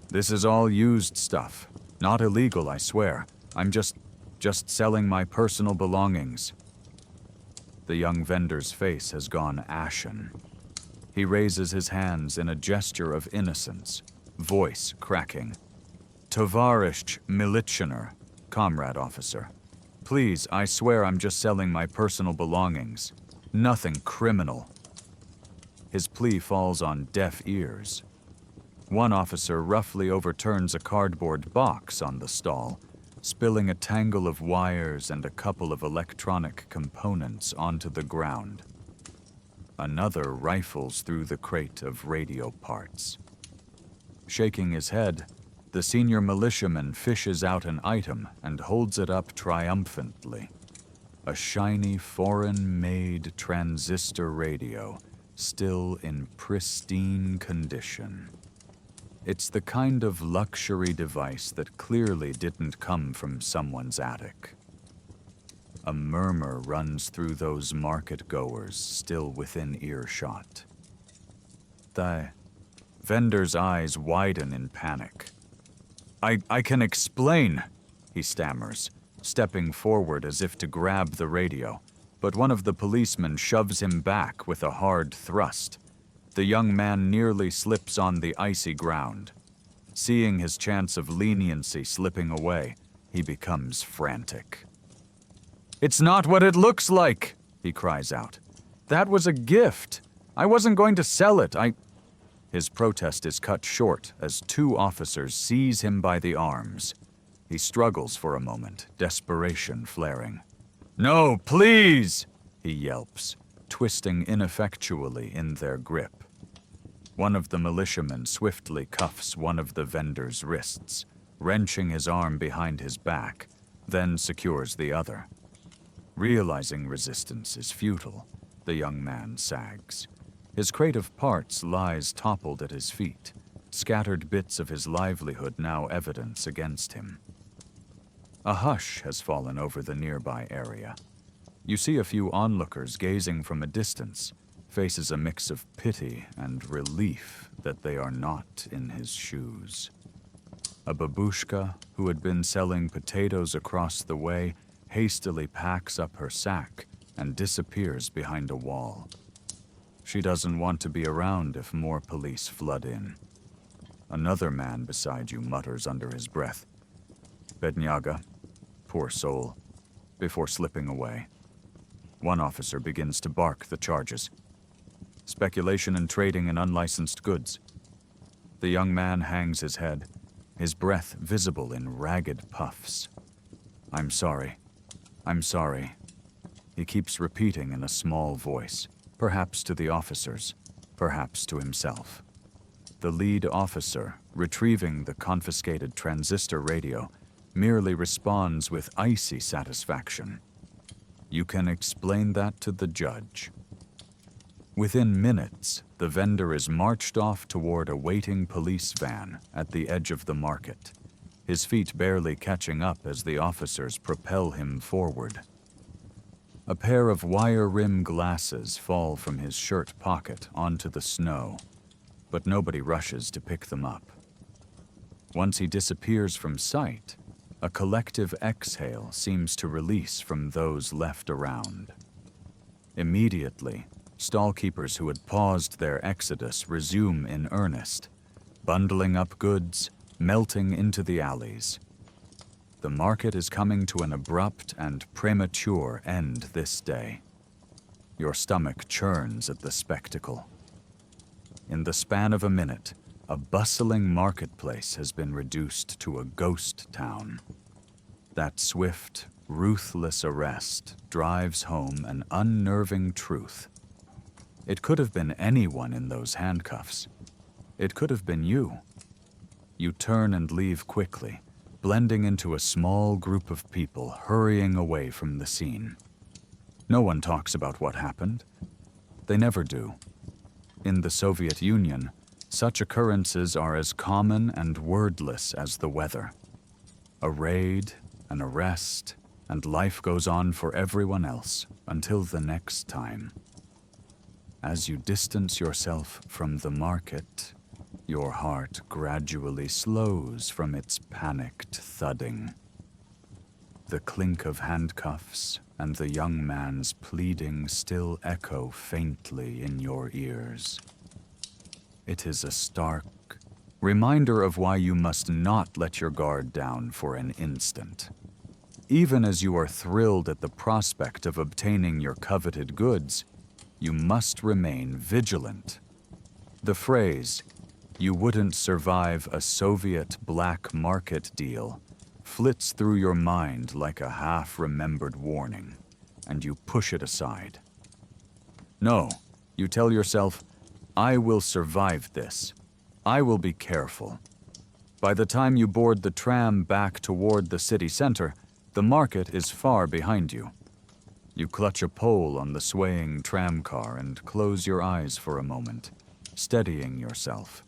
"This is all used stuff. Not illegal, I swear. I'm just selling my personal belongings." The young vendor's face has gone ashen. He raises his hands in a gesture of innocence, voice cracking. "Tovarish Militsioner, comrade officer. Please, I swear I'm just selling my personal belongings. Nothing criminal." His plea falls on deaf ears. One officer roughly overturns a cardboard box on the stall, spilling a tangle of wires and a couple of electronic components onto the ground. Another rifles through the crate of radio parts. Shaking his head, the senior militiaman fishes out an item and holds it up triumphantly. A shiny, foreign-made transistor radio, still in pristine condition. It's the kind of luxury device that clearly didn't come from someone's attic. A murmur runs through those market-goers still within earshot. The vendor's eyes widen in panic. I can explain," he stammers, stepping forward as if to grab the radio, but one of the policemen shoves him back with a hard thrust. The young man nearly slips on the icy ground. Seeing his chance of leniency slipping away, he becomes frantic. "It's not what it looks like," he cries out. "That was a gift. I wasn't going to sell it. His protest is cut short as two officers seize him by the arms. He struggles for a moment, desperation flaring. "No, please!" he yelps, twisting ineffectually in their grip. One of the militiamen swiftly cuffs one of the vendor's wrists, wrenching his arm behind his back, then secures the other. Realizing resistance is futile, the young man sags. His crate of parts lies toppled at his feet, scattered bits of his livelihood now evidence against him. A hush has fallen over the nearby area. You see a few onlookers gazing from a distance, faces a mix of pity and relief that they are not in his shoes. A babushka, who had been selling potatoes across the way, hastily packs up her sack and disappears behind a wall. She doesn't want to be around if more police flood in. Another man beside you mutters under his breath, "Bednyaga, poor soul," before slipping away. One officer begins to bark the charges. speculation and trading in unlicensed goods. The young man hangs his head, his breath visible in ragged puffs. I'm sorry. I'm sorry. He keeps repeating in a small voice, perhaps to the officers, perhaps to himself. The lead officer, retrieving the confiscated transistor radio, merely responds with icy satisfaction. You can explain that to the judge. Within minutes, the vendor is marched off toward a waiting police van at the edge of the market, his feet barely catching up as the officers propel him forward. A pair of wire-rim glasses fall from his shirt pocket onto the snow, but nobody rushes to pick them up. Once he disappears from sight, a collective exhale seems to release from those left around. Immediately, stallkeepers who had paused their exodus resume in earnest, bundling up goods, melting into the alleys. The market is coming to an abrupt and premature end this day. Your stomach churns at the spectacle. In the span of a minute, a bustling marketplace has been reduced to a ghost town. That swift, ruthless arrest drives home an unnerving truth. It could have been anyone in those handcuffs. It could have been you. You turn and leave quickly, blending into a small group of people hurrying away from the scene. No one talks about what happened. They never do. In the Soviet Union, such occurrences are as common and wordless as the weather. A raid, an arrest, and life goes on for everyone else until the next time. As you distance yourself from the market, your heart gradually slows from its panicked thudding. The clink of handcuffs and the young man's pleading still echo faintly in your ears. It is a stark reminder of why you must not let your guard down for an instant. Even as you are thrilled at the prospect of obtaining your coveted goods, you must remain vigilant. The phrase, "You wouldn't survive a Soviet black market deal," flits through your mind like a half-remembered warning, and you push it aside. No, you tell yourself, I will survive this. I will be careful. By the time you board the tram back toward the city center, the market is far behind you. You clutch a pole on the swaying tram car and close your eyes for a moment, steadying yourself.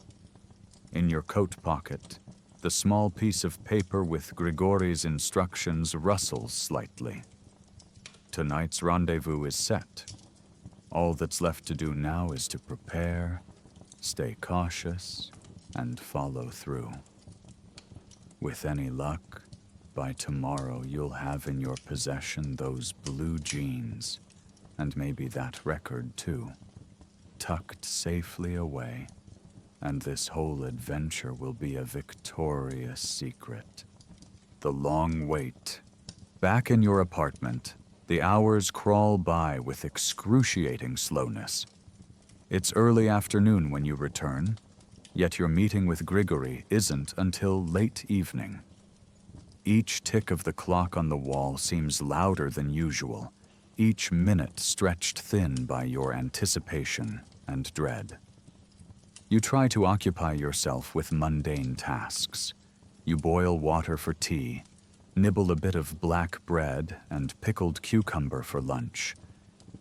In your coat pocket, the small piece of paper with Grigori's instructions rustles slightly. Tonight's rendezvous is set. All that's left to do now is to prepare, stay cautious, and follow through. With any luck, by tomorrow you'll have in your possession those blue jeans, and maybe that record too, tucked safely away. And this whole adventure will be a victorious secret. The long wait. Back in your apartment, the hours crawl by with excruciating slowness. It's early afternoon when you return, yet your meeting with Grigori isn't until late evening. Each tick of the clock on the wall seems louder than usual, each minute stretched thin by your anticipation and dread. You try to occupy yourself with mundane tasks. You boil water for tea, nibble a bit of black bread and pickled cucumber for lunch,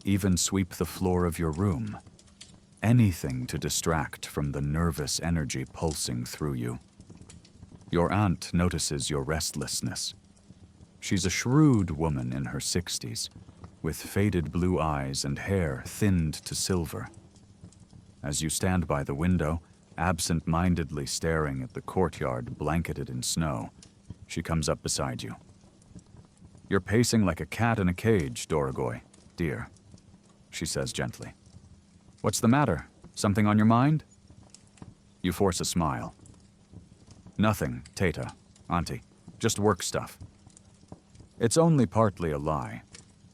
even sweep the floor of your room. Anything to distract from the nervous energy pulsing through you. Your aunt notices your restlessness. She's a shrewd woman in her 60s, with faded blue eyes and hair thinned to silver. As you stand by the window, absent-mindedly staring at the courtyard blanketed in snow, she comes up beside you. You're pacing like a cat in a cage, Dorogoy, dear, she says gently. What's the matter? Something on your mind? You force a smile. Nothing, Tata, Auntie, just work stuff. It's only partly a lie.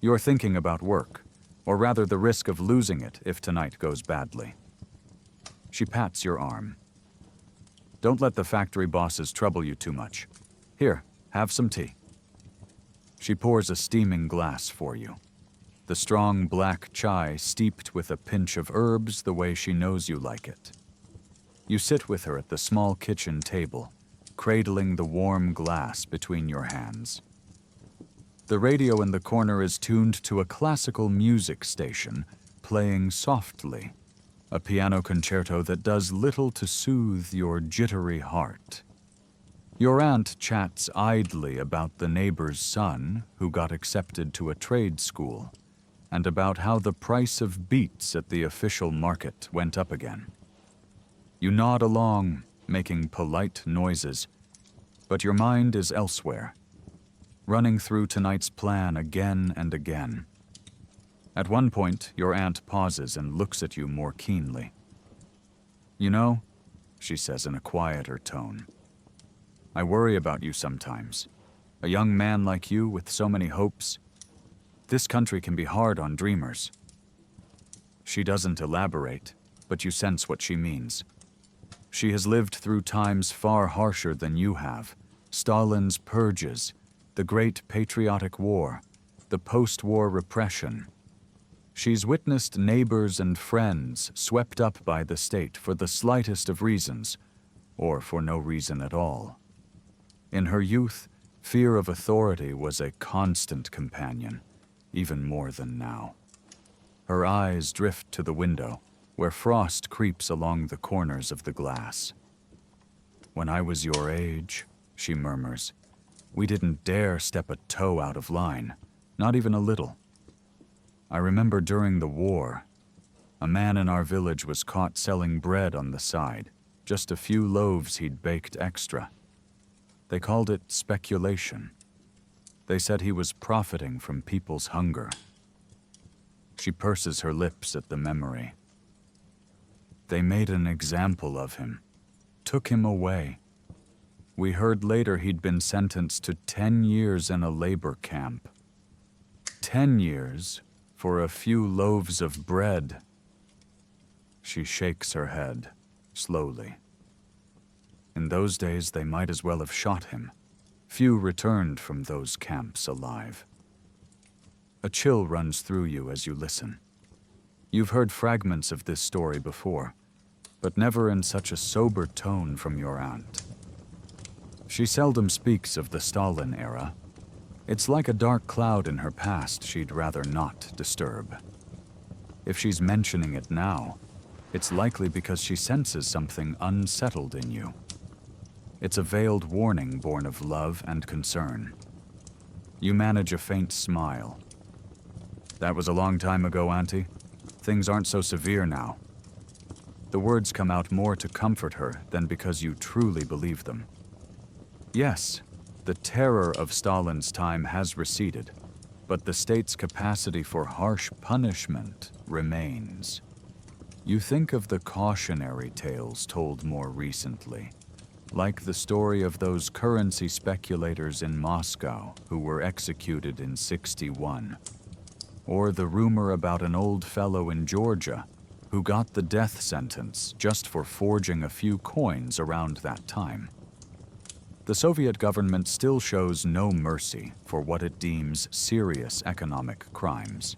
You're thinking about work, or rather the risk of losing it if tonight goes badly. She pats your arm. Don't let the factory bosses trouble you too much. Here, have some tea. She pours a steaming glass for you. The strong black chai steeped with a pinch of herbs the way she knows you like it. You sit with her at the small kitchen table, cradling the warm glass between your hands. The radio in the corner is tuned to a classical music station, playing softly, a piano concerto that does little to soothe your jittery heart. Your aunt chats idly about the neighbor's son who got accepted to a trade school, and about how the price of beets at the official market went up again. You nod along, making polite noises, but your mind is elsewhere, running through tonight's plan again and again. At one point, your aunt pauses and looks at you more keenly. You know, she says in a quieter tone, I worry about you sometimes. A young man like you with so many hopes. This country can be hard on dreamers. She doesn't elaborate, but you sense what she means. She has lived through times far harsher than you have. Stalin's purges, the Great Patriotic War, the post-war repression. She's witnessed neighbors and friends swept up by the state for the slightest of reasons, or for no reason at all. In her youth, fear of authority was a constant companion, even more than now. Her eyes drift to the window, where frost creeps along the corners of the glass. When I was your age, she murmurs, we didn't dare step a toe out of line, not even a little. I remember during the war, a man in our village was caught selling bread on the side, just a few loaves he'd baked extra. They called it speculation. They said he was profiting from people's hunger. She purses her lips at the memory. They made an example of him, took him away. We heard later he'd been sentenced to 10 years in a labor camp. 10 years for a few loaves of bread. She shakes her head, slowly. In those days, they might as well have shot him. Few returned from those camps alive. A chill runs through you as you listen. You've heard fragments of this story before, but never in such a sober tone from your aunt. She seldom speaks of the Stalin era. It's like a dark cloud in her past she'd rather not disturb. If she's mentioning it now, it's likely because she senses something unsettled in you. It's a veiled warning born of love and concern. You manage a faint smile. That was a long time ago, Auntie. Things aren't so severe now. The words come out more to comfort her than because you truly believe them. Yes, the terror of Stalin's time has receded, but the state's capacity for harsh punishment remains. You think of the cautionary tales told more recently, like the story of those currency speculators in Moscow who were executed in '61, or the rumor about an old fellow in Georgia who got the death sentence just for forging a few coins around that time. The Soviet government still shows no mercy for what it deems serious economic crimes.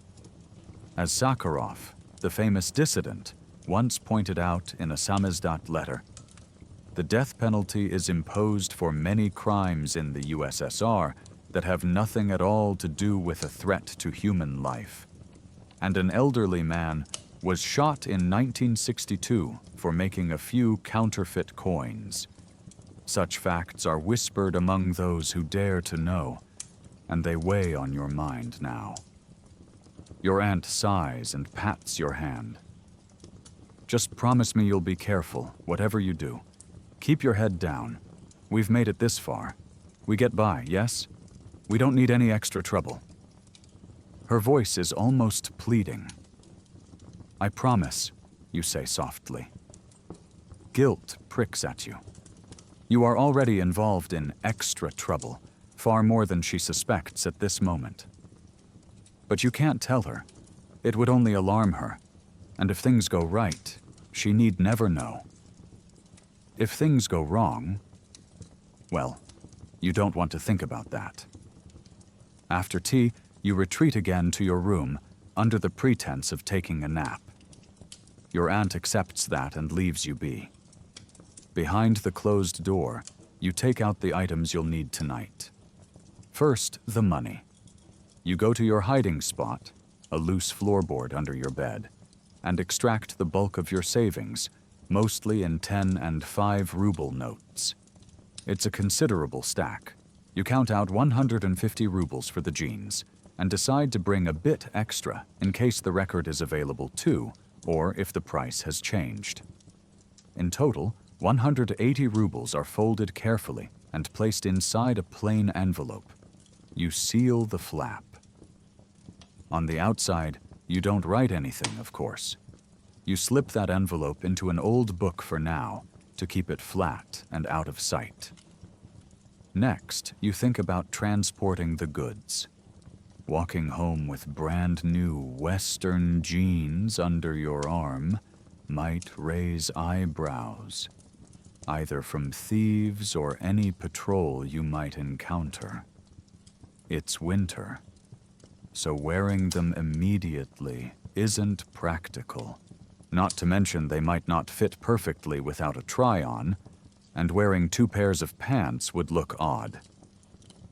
As Sakharov, the famous dissident, once pointed out in a samizdat letter, the death penalty is imposed for many crimes in the USSR that have nothing at all to do with a threat to human life. And an elderly man was shot in 1962 for making a few counterfeit coins. Such facts are whispered among those who dare to know, and they weigh on your mind now. Your aunt sighs and pats your hand. Just promise me you'll be careful, whatever you do. Keep your head down. We've made it this far. We get by, yes? We don't need any extra trouble. Her voice is almost pleading. I promise, you say softly. Guilt pricks at you. You are already involved in extra trouble, far more than she suspects at this moment. But you can't tell her. It would only alarm her, and if things go right, she need never know. If things go wrong, well, you don't want to think about that. After tea, you retreat again to your room under the pretense of taking a nap. Your aunt accepts that and leaves you be. Behind the closed door, you take out the items you'll need tonight. First, the money. You go to your hiding spot, a loose floorboard under your bed, and extract the bulk of your savings, mostly in 10 and 5 ruble notes. It's a considerable stack. You count out 150 rubles for the jeans, and decide to bring a bit extra in case the record is available too, or if the price has changed. In total, 180 rubles are folded carefully and placed inside a plain envelope. You seal the flap. On the outside, you don't write anything, of course. You slip that envelope into an old book for now to keep it flat and out of sight. Next, you think about transporting the goods. Walking home with brand new Western jeans under your arm might raise eyebrows, either from thieves or any patrol you might encounter. It's winter, so wearing them immediately isn't practical. Not to mention they might not fit perfectly without a try-on, and wearing 2 pairs of pants would look odd.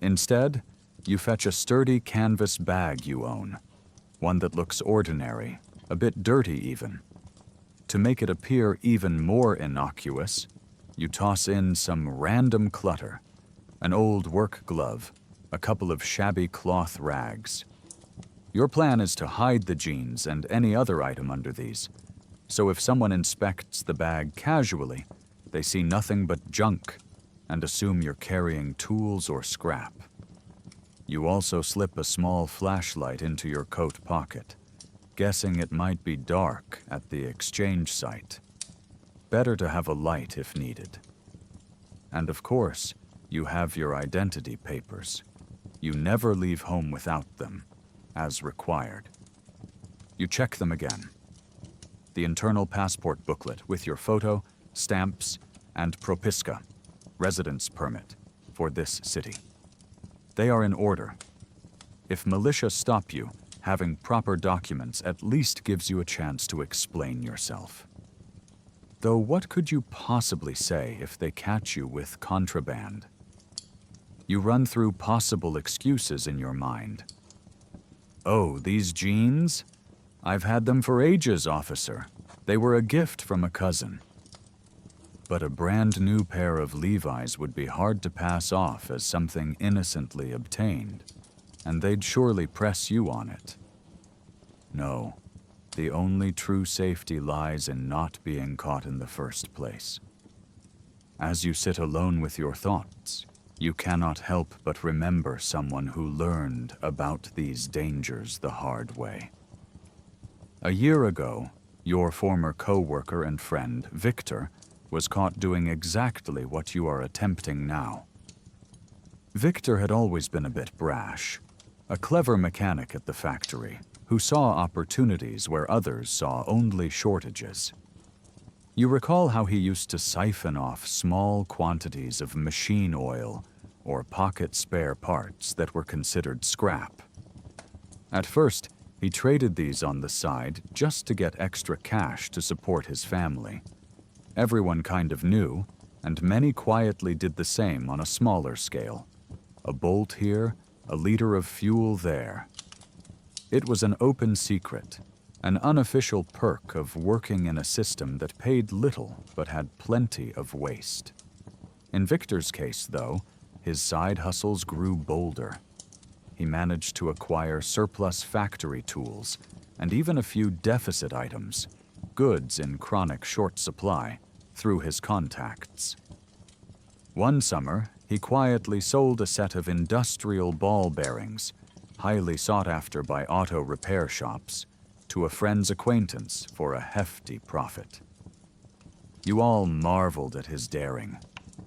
Instead, you fetch a sturdy canvas bag you own, one that looks ordinary, a bit dirty even. To make it appear even more innocuous, you toss in some random clutter, an old work glove, a couple of shabby cloth rags. Your plan is to hide the jeans and any other item under these, so if someone inspects the bag casually, they see nothing but junk and assume you're carrying tools or scrap. You also slip a small flashlight into your coat pocket, guessing it might be dark at the exchange site. Better to have a light if needed. And of course, you have your identity papers. You never leave home without them, as required. You check them again. The internal passport booklet with your photo, stamps, and propiska, residence permit, for this city. They are in order. If militia stop you, having proper documents at least gives you a chance to explain yourself. Though what could you possibly say if they catch you with contraband? You run through possible excuses in your mind. Oh, these jeans? I've had them for ages, officer. They were a gift from a cousin. But a brand new pair of Levi's would be hard to pass off as something innocently obtained, and they'd surely press you on it. No, the only true safety lies in not being caught in the first place. As you sit alone with your thoughts, you cannot help but remember someone who learned about these dangers the hard way. A year ago, your former co-worker and friend, Victor, was caught doing exactly what you are attempting now. Victor had always been a bit brash, a clever mechanic at the factory who saw opportunities where others saw only shortages. You recall how he used to siphon off small quantities of machine oil or pocket spare parts that were considered scrap. At first, he traded these on the side just to get extra cash to support his family. Everyone kind of knew, and many quietly did the same on a smaller scale. A bolt here, a liter of fuel there. It was an open secret, an unofficial perk of working in a system that paid little but had plenty of waste. In Victor's case, though, his side hustles grew bolder. He managed to acquire surplus factory tools and even a few deficit items, goods in chronic short supply, through his contacts. One summer, he quietly sold a set of industrial ball bearings, highly sought after by auto repair shops, to a friend's acquaintance for a hefty profit. You all marveled at his daring.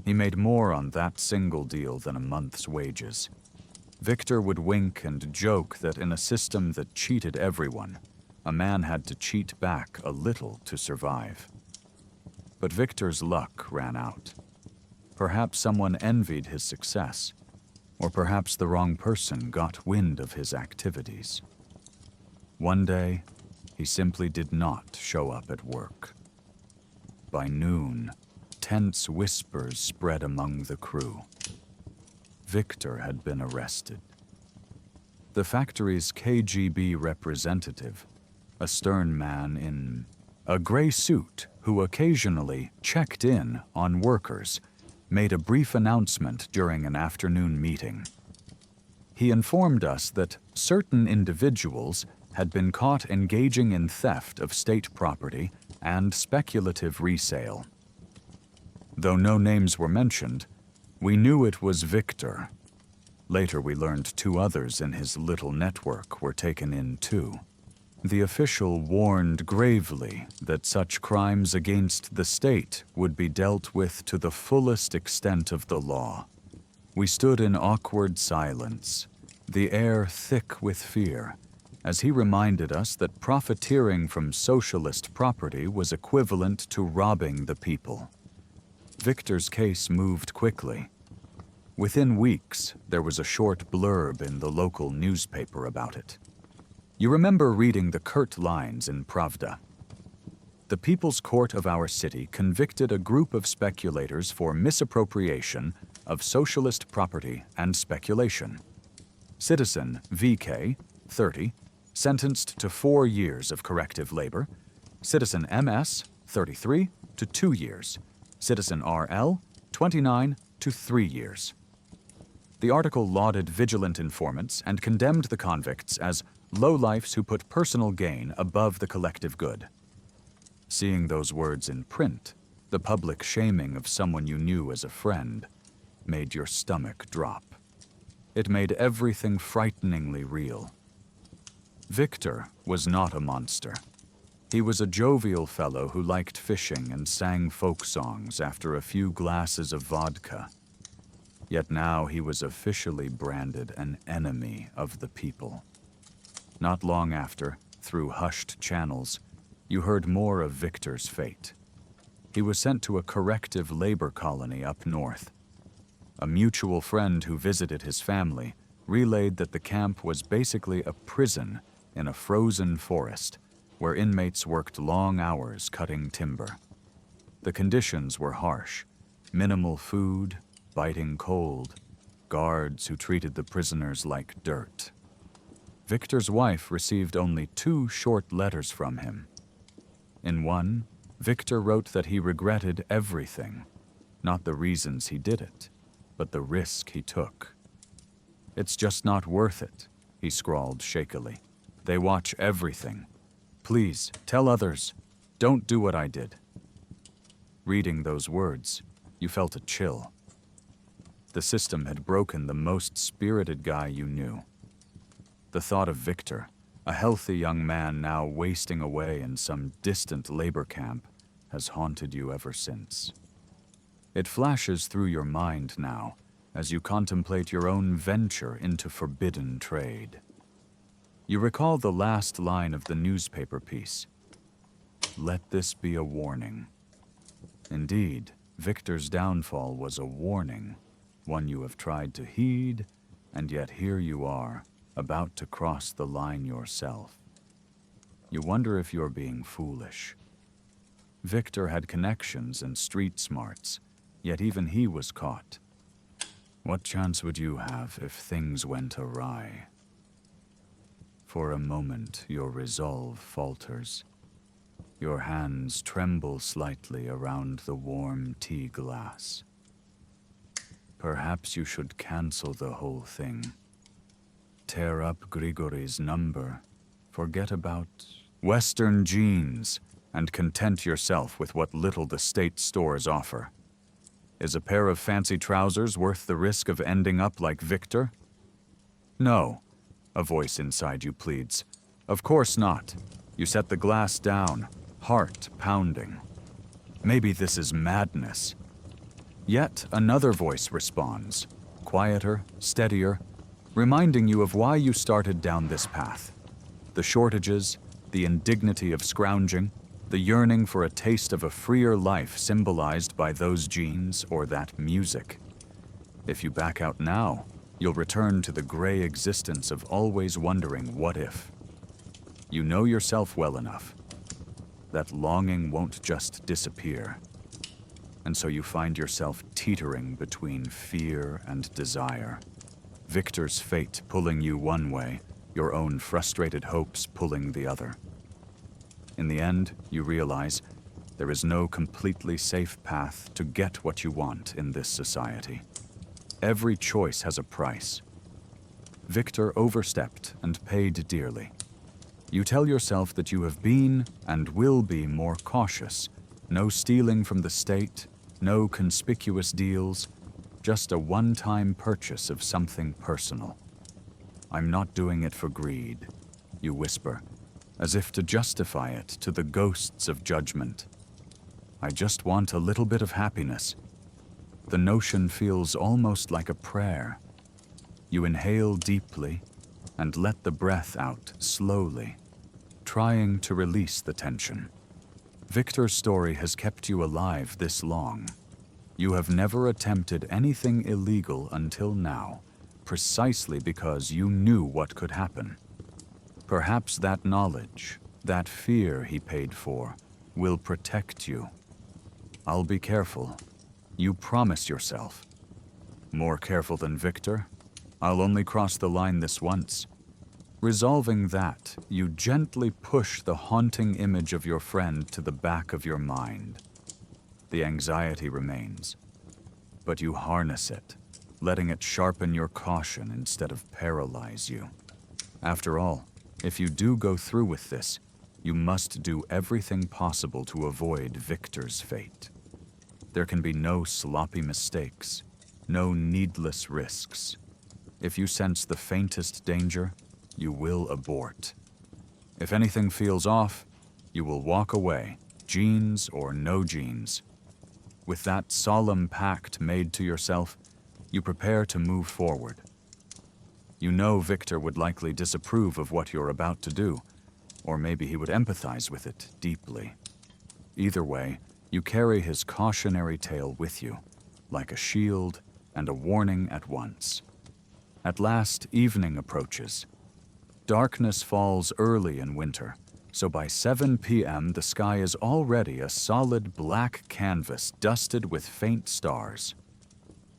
He made more on that single deal than a month's wages. Victor would wink and joke that in a system that cheated everyone, a man had to cheat back a little to survive. But Victor's luck ran out. Perhaps someone envied his success, or perhaps the wrong person got wind of his activities. One day, he simply did not show up at work. By noon, tense whispers spread among the crew. Victor had been arrested. The factory's KGB representative, a stern man in a gray suit who occasionally checked in on workers, made a brief announcement during an afternoon meeting. He informed us that certain individuals had been caught engaging in theft of state property and speculative resale. Though no names were mentioned, we knew it was Victor. Later we learned 2 others in his little network were taken in too. The official warned gravely that such crimes against the state would be dealt with to the fullest extent of the law. We stood in awkward silence, the air thick with fear, as he reminded us that profiteering from socialist property was equivalent to robbing the people. Victor's case moved quickly. Within weeks, there was a short blurb in the local newspaper about it. You remember reading the curt lines in Pravda. The People's Court of our city convicted a group of speculators for misappropriation of socialist property and speculation. Citizen VK, 30, sentenced to 4 years of corrective labor. Citizen MS, 33, to 2 years. Citizen RL, 29, to 3 years. The article lauded vigilant informants and condemned the convicts as lowlifes who put personal gain above the collective good. Seeing those words in print, the public shaming of someone you knew as a friend, made your stomach drop. It made everything frighteningly real. Victor was not a monster. He was a jovial fellow who liked fishing and sang folk songs after a few glasses of vodka. Yet now he was officially branded an enemy of the people. Not long after, through hushed channels, you heard more of Victor's fate. He was sent to a corrective labor colony up north. A mutual friend who visited his family relayed that the camp was basically a prison in a frozen forest where inmates worked long hours cutting timber. The conditions were harsh: minimal food, biting cold, guards who treated the prisoners like dirt. Victor's wife received only 2 short letters from him. In one, Victor wrote that he regretted everything, not the reasons he did it, but the risk he took. "It's just not worth it," he scrawled shakily. "They watch everything. Please, tell others. Don't do what I did." Reading those words, you felt a chill. The system had broken the most spirited guy you knew. The thought of Victor, a healthy young man now wasting away in some distant labor camp, has haunted you ever since. It flashes through your mind now as you contemplate your own venture into forbidden trade. You recall the last line of the newspaper piece. "Let this be a warning." Indeed, Victor's downfall was a warning, one you have tried to heed, and yet here you are, about to cross the line yourself. You wonder if you're being foolish. Victor had connections and street smarts, yet even he was caught. What chance would you have if things went awry? For a moment, your resolve falters. Your hands tremble slightly around the warm tea glass. Perhaps you should cancel the whole thing. Tear up Grigory's number, forget about Western jeans, and content yourself with what little the state stores offer. Is a pair of fancy trousers worth the risk of ending up like Victor? No, a voice inside you pleads. Of course not. You set the glass down, heart pounding. Maybe this is madness. Yet another voice responds, quieter, steadier, reminding you of why you started down this path. The shortages, the indignity of scrounging, the yearning for a taste of a freer life symbolized by those jeans or that music. If you back out now, you'll return to the gray existence of always wondering what if. You know yourself well enough. That longing won't just disappear. And so you find yourself teetering between fear and desire. Victor's fate pulling you one way, your own frustrated hopes pulling the other. In the end, you realize there is no completely safe path to get what you want in this society. Every choice has a price. Victor overstepped and paid dearly. You tell yourself that you have been and will be more cautious. No stealing from the state, no conspicuous deals, just a one-time purchase of something personal. I'm not doing it for greed, you whisper, as if to justify it to the ghosts of judgment. I just want a little bit of happiness. The notion feels almost like a prayer. You inhale deeply and let the breath out slowly, trying to release the tension. Victor's story has kept you alive this long. You have never attempted anything illegal until now, precisely because you knew what could happen. Perhaps that knowledge, that fear he paid for, will protect you. I'll be careful. You promise yourself. More careful than Victor? I'll only cross the line this once. Resolving that, you gently push the haunting image of your friend to the back of your mind. The anxiety remains, but you harness it, letting it sharpen your caution instead of paralyze you. After all, if you do go through with this, you must do everything possible to avoid Victor's fate. There can be no sloppy mistakes, no needless risks. If you sense the faintest danger, you will abort. If anything feels off, you will walk away, jeans or no jeans. With that solemn pact made to yourself, you prepare to move forward. You know Victor would likely disapprove of what you're about to do, or maybe he would empathize with it deeply. Either way, you carry his cautionary tale with you, like a shield and a warning at once. At last, evening approaches. Darkness falls early in winter, so by 7 p.m. the sky is already a solid black canvas dusted with faint stars.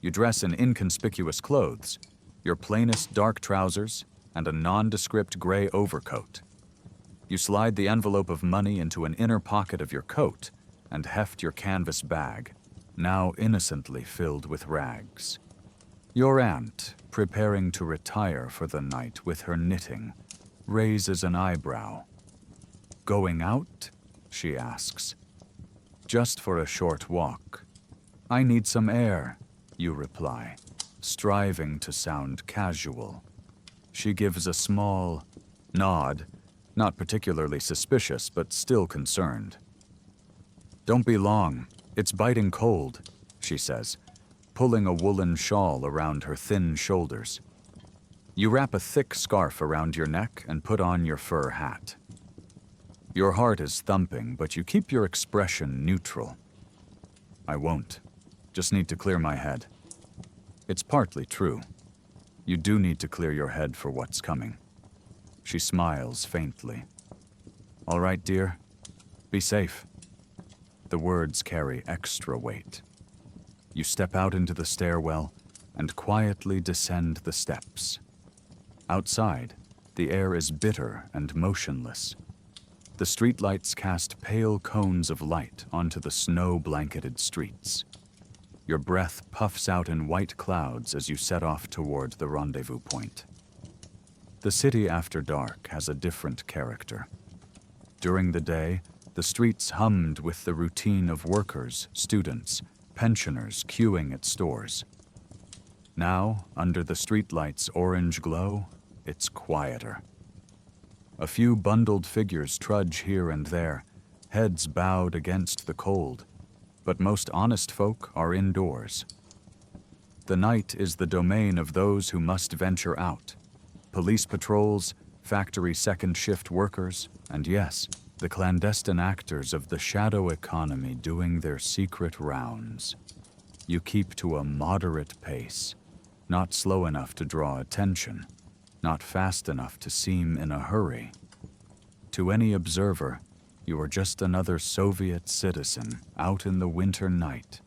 You dress in inconspicuous clothes, your plainest dark trousers, and a nondescript gray overcoat. You slide the envelope of money into an inner pocket of your coat and heft your canvas bag, now innocently filled with rags. Your aunt, preparing to retire for the night with her knitting, raises an eyebrow. "Going out?" she asks. "Just for a short walk. I need some air," you reply, striving to sound casual. She gives a small nod, not particularly suspicious, but still concerned. "Don't be long. It's biting cold," she says, pulling a woolen shawl around her thin shoulders. You wrap a thick scarf around your neck and put on your fur hat. Your heart is thumping, but you keep your expression neutral. "I won't. Just need to clear my head." It's partly true. You do need to clear your head for what's coming. She smiles faintly. "All right, dear. Be safe." The words carry extra weight. You step out into the stairwell and quietly descend the steps. Outside, the air is bitter and motionless. The streetlights cast pale cones of light onto the snow-blanketed streets. Your breath puffs out in white clouds as you set off toward the rendezvous point. The city after dark has a different character. During the day, the streets hummed with the routine of workers, students, pensioners queuing at stores. Now, under the streetlight's orange glow, it's quieter. A few bundled figures trudge here and there, heads bowed against the cold, but most honest folk are indoors. The night is the domain of those who must venture out. Police patrols, factory second-shift workers, and yes, the clandestine actors of the shadow economy doing their secret rounds. You keep to a moderate pace, not slow enough to draw attention, not fast enough to seem in a hurry. To any observer, you are just another Soviet citizen out in the winter night,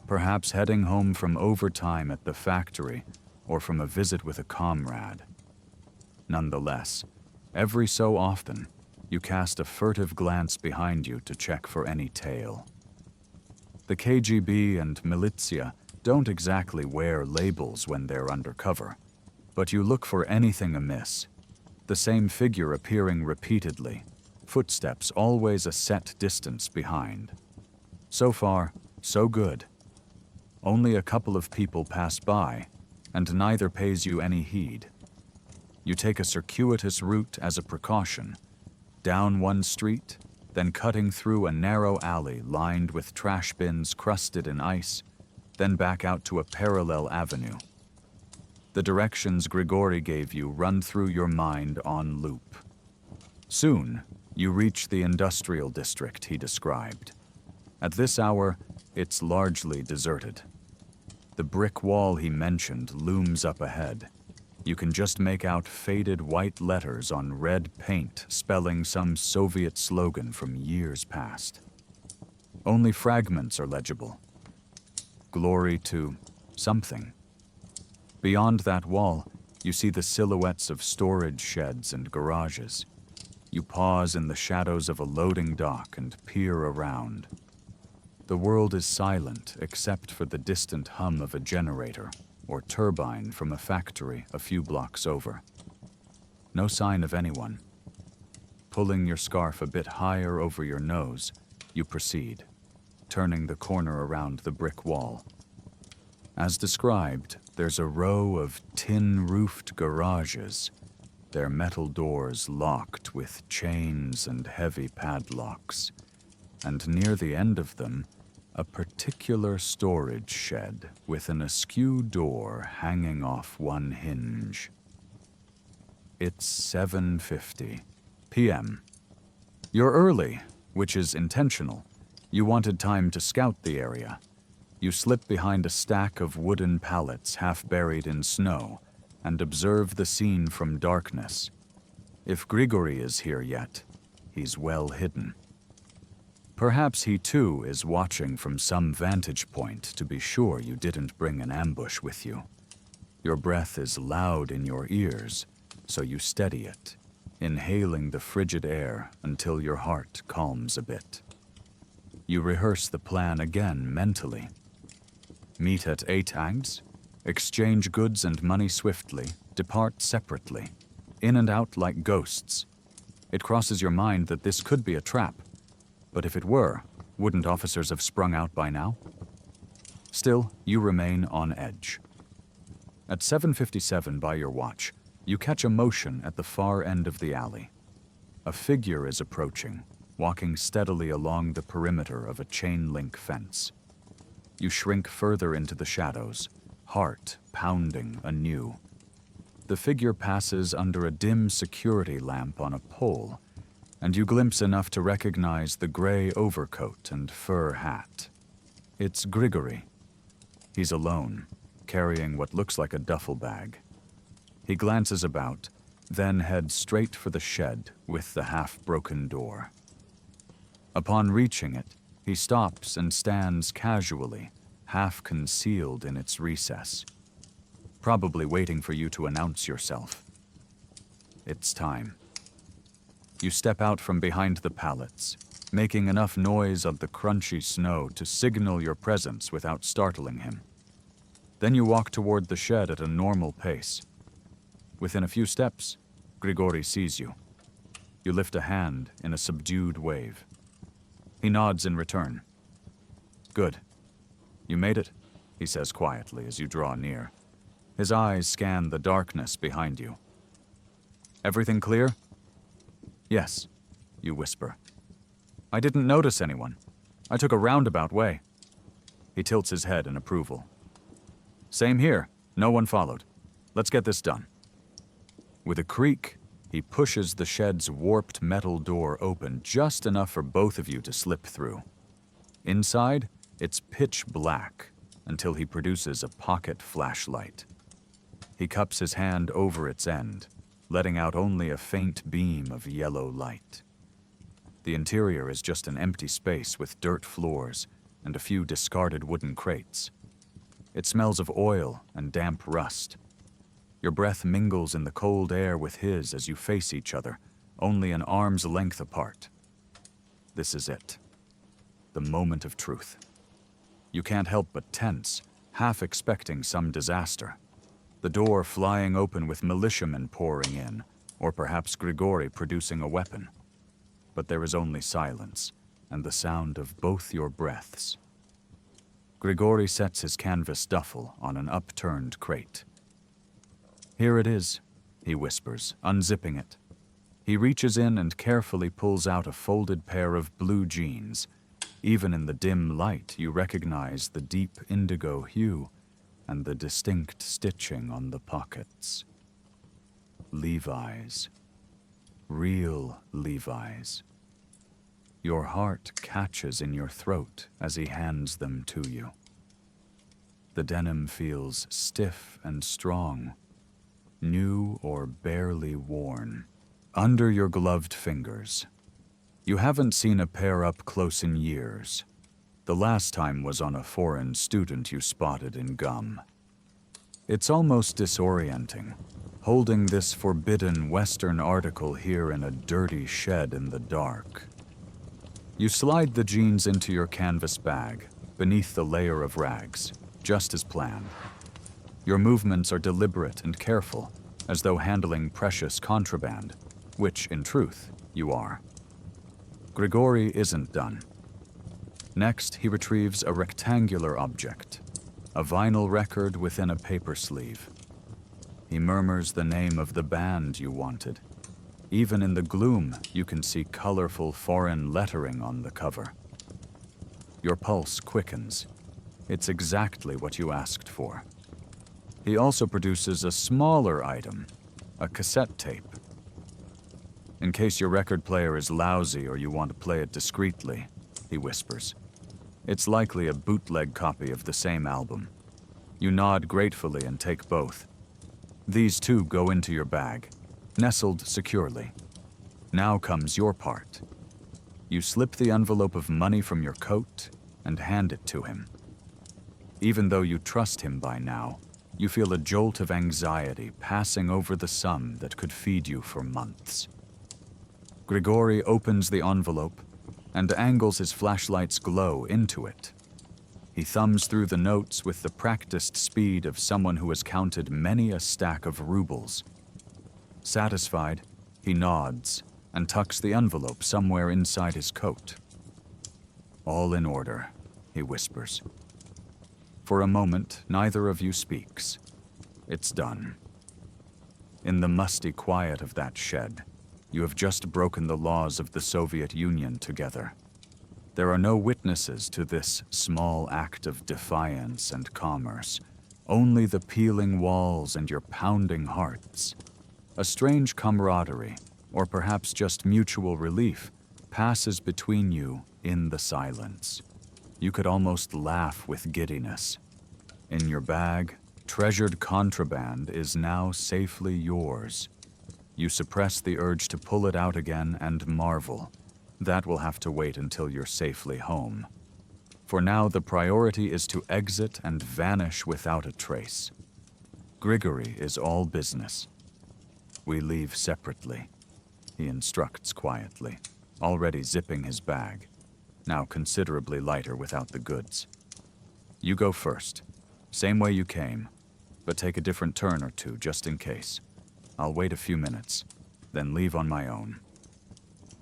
perhaps heading home from overtime at the factory or from a visit with a comrade. Nonetheless, every so often, you cast a furtive glance behind you to check for any tail. The KGB and militia don't exactly wear labels when they're undercover, but you look for anything amiss. The same figure appearing repeatedly, footsteps always a set distance behind. So far, so good. Only a couple of people pass by, and neither pays you any heed. You take a circuitous route as a precaution, down one street, then cutting through a narrow alley lined with trash bins crusted in ice, then back out to a parallel avenue. The directions Grigori gave you run through your mind on loop. Soon, you reach the industrial district he described. At this hour, it's largely deserted. The brick wall he mentioned looms up ahead. You can just make out faded white letters on red paint spelling some Soviet slogan from years past. Only fragments are legible. Glory to something. Beyond that wall, you see the silhouettes of storage sheds and garages. You pause in the shadows of a loading dock and peer around. The world is silent except for the distant hum of a generator or turbine from a factory a few blocks over. No sign of anyone. Pulling your scarf a bit higher over your nose, you proceed, turning the corner around the brick wall. As described, there's a row of tin-roofed garages, their metal doors locked with chains and heavy padlocks, and near the end of them, a particular storage shed with an askew door hanging off one hinge. It's 7:50 p.m. You're early, which is intentional. You wanted time to scout the area. You slip behind a stack of wooden pallets half buried in snow and observe the scene from darkness. If Grigori is here yet, he's well hidden. Perhaps he too is watching from some vantage point to be sure you didn't bring an ambush with you. Your breath is loud in your ears, so you steady it, inhaling the frigid air until your heart calms a bit. You rehearse the plan again mentally. Meet at 8 Ags, exchange goods and money swiftly, depart separately, in and out like ghosts. It crosses your mind that this could be a trap. But if it were, wouldn't officers have sprung out by now? Still, you remain on edge. At 7:57 by your watch, you catch a motion at the far end of the alley. A figure is approaching, walking steadily along the perimeter of a chain-link fence. You shrink further into the shadows, heart pounding anew. The figure passes under a dim security lamp on a pole, and you glimpse enough to recognize the gray overcoat and fur hat. It's Grigori. He's alone, carrying what looks like a duffel bag. He glances about, then heads straight for the shed with the half-broken door. Upon reaching it, he stops and stands casually, half concealed in its recess, probably waiting for you to announce yourself. It's time. You step out from behind the pallets, making enough noise on the crunchy snow to signal your presence without startling him. Then you walk toward the shed at a normal pace. Within a few steps, Grigori sees you. You lift a hand in a subdued wave. He nods in return. Good. You made it, he says quietly as you draw near. His eyes scan the darkness behind you. Everything clear? Yes, you whisper. I didn't notice anyone. I took a roundabout way. He tilts his head in approval. Same here. No one followed. Let's get this done. With a creak, He pushes the shed's warped metal door open just enough for both of you to slip through. Inside, it's pitch black until he produces a pocket flashlight. He cups his hand over its end, letting out only a faint beam of yellow light. The interior is just an empty space with dirt floors and a few discarded wooden crates. It smells of oil and damp rust. Your breath mingles in the cold air with his as you face each other, only an arm's length apart. This is it. The moment of truth. You can't help but tense, half expecting some disaster. The door flying open with militiamen pouring in, or perhaps Grigori producing a weapon. But there is only silence, and the sound of both your breaths. Grigori sets his canvas duffel on an upturned crate. "Here it is," he whispers, unzipping it. He reaches in and carefully pulls out a folded pair of blue jeans. Even in the dim light, you recognize the deep indigo hue and the distinct stitching on the pockets. Levi's. Real Levi's. Your heart catches in your throat as he hands them to you. The denim feels stiff and strong, new or barely worn. Under your gloved fingers. You haven't seen a pair up close in years. The last time was on a foreign student you spotted in gum. It's almost disorienting, holding this forbidden Western article here in a dirty shed in the dark. You slide the jeans into your canvas bag, beneath the layer of rags, just as planned. Your movements are deliberate and careful, as though handling precious contraband, which, in truth, you are. Grigori isn't done. Next, he retrieves a rectangular object, a vinyl record within a paper sleeve. He murmurs the name of the band you wanted. Even in the gloom, you can see colorful foreign lettering on the cover. Your pulse quickens. It's exactly what you asked for. He also produces a smaller item, a cassette tape. "In case your record player is lousy or you want to play it discreetly," he whispers. "It's likely a bootleg copy of the same album." You nod gratefully and take both. These too go into your bag, nestled securely. Now comes your part. You slip the envelope of money from your coat and hand it to him. Even though you trust him by now, you feel a jolt of anxiety passing over the sum that could feed you for months. Grigori opens the envelope and angles his flashlight's glow into it. He thumbs through the notes with the practiced speed of someone who has counted many a stack of rubles. Satisfied, he nods and tucks the envelope somewhere inside his coat. "All in order," he whispers. For a moment, neither of you speaks. It's done. In the musty quiet of that shed, you have just broken the laws of the Soviet Union together. There are no witnesses to this small act of defiance and commerce, only the peeling walls and your pounding hearts. A strange camaraderie, or perhaps just mutual relief, passes between you in the silence. You could almost laugh with giddiness. In your bag, treasured contraband is now safely yours. You suppress the urge to pull it out again and marvel. That will have to wait until you're safely home. For now, the priority is to exit and vanish without a trace. Grigori is all business. "We leave separately," he instructs quietly, already zipping his bag, now considerably lighter without the goods. "You go first, same way you came, but take a different turn or two just in case. I'll wait a few minutes, then leave on my own."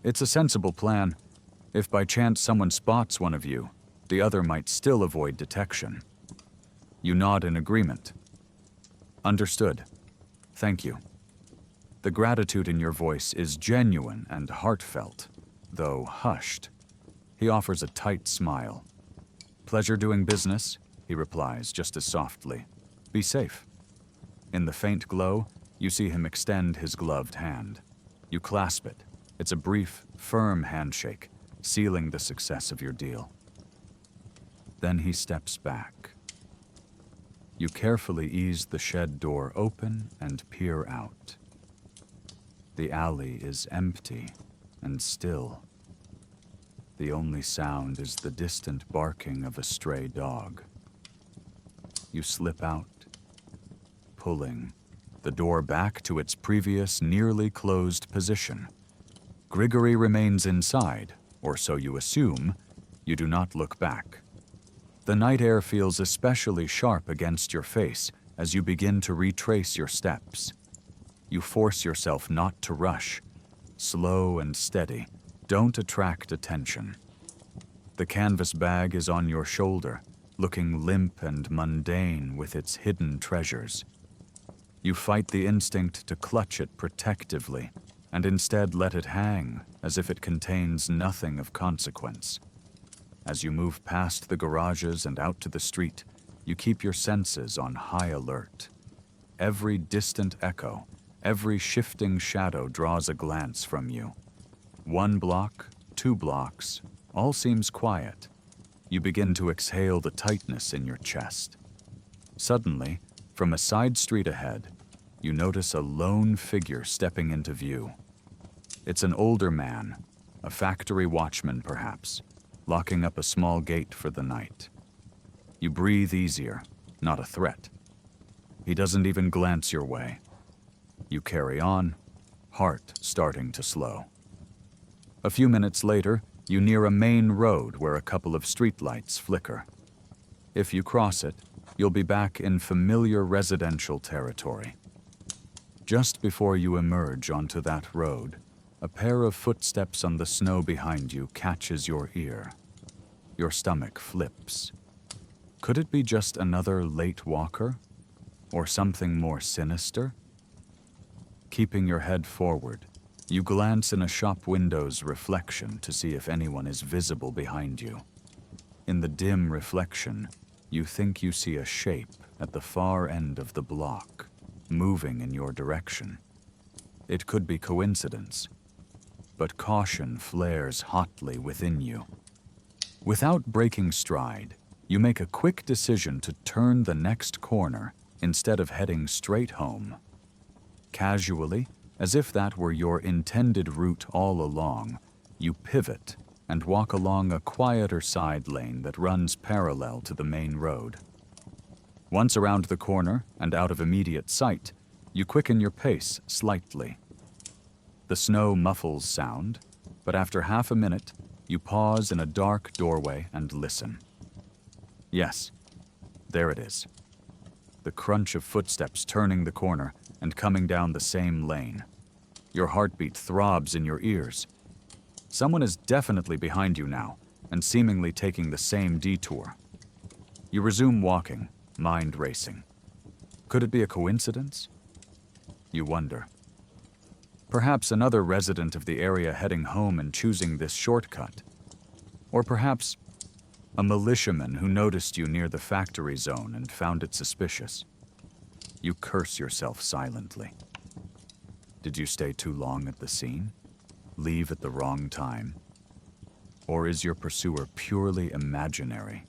It's a sensible plan. If by chance someone spots one of you, the other might still avoid detection. You nod in agreement. "Understood. Thank you." The gratitude in your voice is genuine and heartfelt, though hushed. He offers a tight smile. "Pleasure doing business," he replies just as softly. "Be safe." In the faint glow, you see him extend his gloved hand. You clasp it. It's a brief, firm handshake, sealing the success of your deal. Then he steps back. You carefully ease the shed door open and peer out. The alley is empty and still. The only sound is the distant barking of a stray dog. You slip out, pulling the door back to its previous nearly closed position. Grigory remains inside, or so you assume. You do not look back. The night air feels especially sharp against your face as you begin to retrace your steps. You force yourself not to rush. Slow and steady. Don't attract attention. The canvas bag is on your shoulder, looking limp and mundane with its hidden treasures. You fight the instinct to clutch it protectively, and instead let it hang as if it contains nothing of consequence. As you move past the garages and out to the street, you keep your senses on high alert. Every distant echo, every shifting shadow draws a glance from you. 1 block, 2 blocks, all seems quiet. You begin to exhale the tightness in your chest. Suddenly, from a side street ahead, you notice a lone figure stepping into view. It's an older man, a factory watchman perhaps, locking up a small gate for the night. You breathe easier, not a threat. He doesn't even glance your way. You carry on, heart starting to slow. A few minutes later, you near a main road where a couple of streetlights flicker. If you cross it, you'll be back in familiar residential territory. Just before you emerge onto that road, a pair of footsteps on the snow behind you catches your ear. Your stomach flips. Could it be just another late walker? Or something more sinister? Keeping your head forward, you glance in a shop window's reflection to see if anyone is visible behind you. In the dim reflection, you think you see a shape at the far end of the block, moving in your direction. It could be coincidence, but caution flares hotly within you. Without breaking stride, you make a quick decision to turn the next corner instead of heading straight home. Casually, as if that were your intended route all along, you pivot and walk along a quieter side lane that runs parallel to the main road. Once around the corner and out of immediate sight, you quicken your pace slightly. The snow muffles sound, but after half a minute, you pause in a dark doorway and listen. Yes, there it is. The crunch of footsteps turning the corner and coming down the same lane. Your heartbeat throbs in your ears. Someone is definitely behind you now, and seemingly taking the same detour. You resume walking, mind racing. Could it be a coincidence? You wonder. Perhaps another resident of the area heading home and choosing this shortcut. Or perhaps a militiaman who noticed you near the factory zone and found it suspicious. You curse yourself silently. Did you stay too long at the scene? Leave at the wrong time? Or is your pursuer purely imaginary?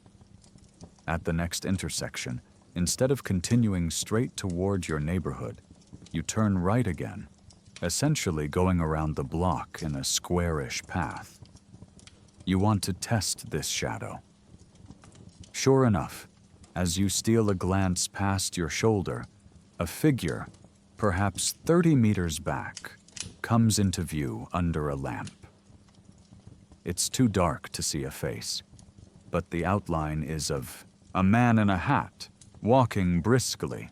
At the next intersection, instead of continuing straight toward your neighborhood, you turn right again, essentially going around the block in a squarish path. You want to test this shadow. Sure enough, as you steal a glance past your shoulder, a figure, perhaps 30 meters back, comes into view under a lamp. It's too dark to see a face, but the outline is of a man in a hat, walking briskly.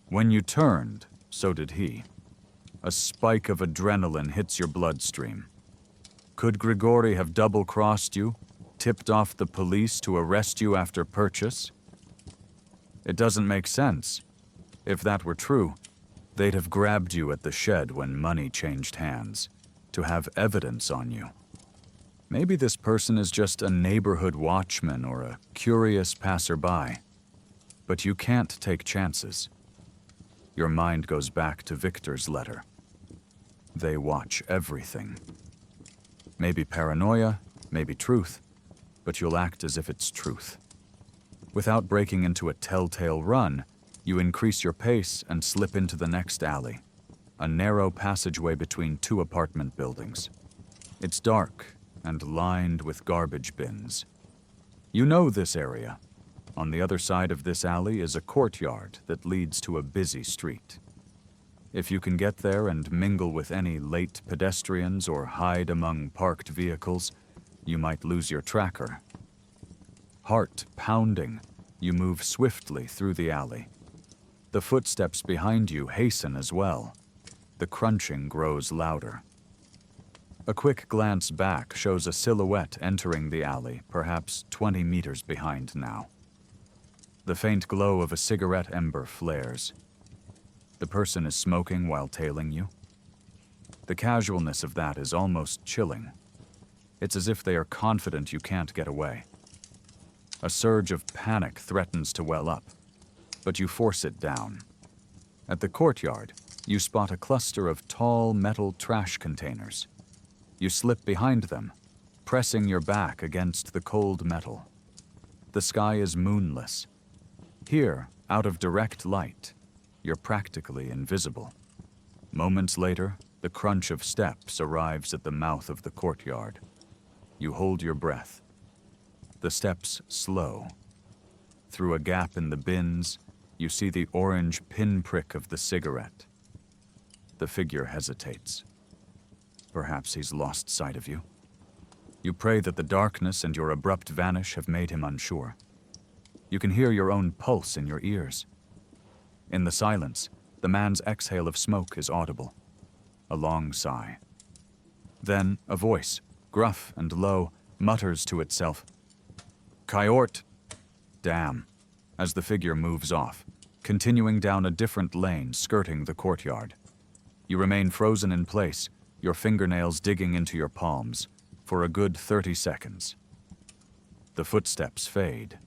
When you turned, so did he. A spike of adrenaline hits your bloodstream. Could Grigory have double-crossed you, tipped off the police to arrest you after purchase? It doesn't make sense. If that were true, they'd have grabbed you at the shed when money changed hands, to have evidence on you. Maybe this person is just a neighborhood watchman or a curious passerby. But you can't take chances. Your mind goes back to Victor's letter. They watch everything. Maybe paranoia, maybe truth, but you'll act as if it's truth. Without breaking into a telltale run, you increase your pace and slip into the next alley, a narrow passageway between two apartment buildings. It's dark and lined with garbage bins. You know this area. On the other side of this alley is a courtyard that leads to a busy street. If you can get there and mingle with any late pedestrians or hide among parked vehicles, you might lose your tracker. Heart pounding, you move swiftly through the alley. The footsteps behind you hasten as well. The crunching grows louder. A quick glance back shows a silhouette entering the alley, perhaps 20 meters behind now. The faint glow of a cigarette ember flares. The person is smoking while tailing you. The casualness of that is almost chilling. It's as if they are confident you can't get away. A surge of panic threatens to well up, but you force it down. At the courtyard, you spot a cluster of tall metal trash containers. You slip behind them, pressing your back against the cold metal. The sky is moonless. Here, out of direct light, you're practically invisible. Moments later, the crunch of steps arrives at the mouth of the courtyard. You hold your breath. The steps slow. Through a gap in the bins, you see the orange pinprick of the cigarette. The figure hesitates. Perhaps he's lost sight of you. You pray that the darkness and your abrupt vanish have made him unsure. You can hear your own pulse in your ears. In the silence, the man's exhale of smoke is audible. A long sigh. Then a voice, gruff and low, mutters to itself, "Coyote!" Damn, as the figure moves off, continuing down a different lane skirting the courtyard. You remain frozen in place, your fingernails digging into your palms, for a good 30 seconds. The footsteps fade.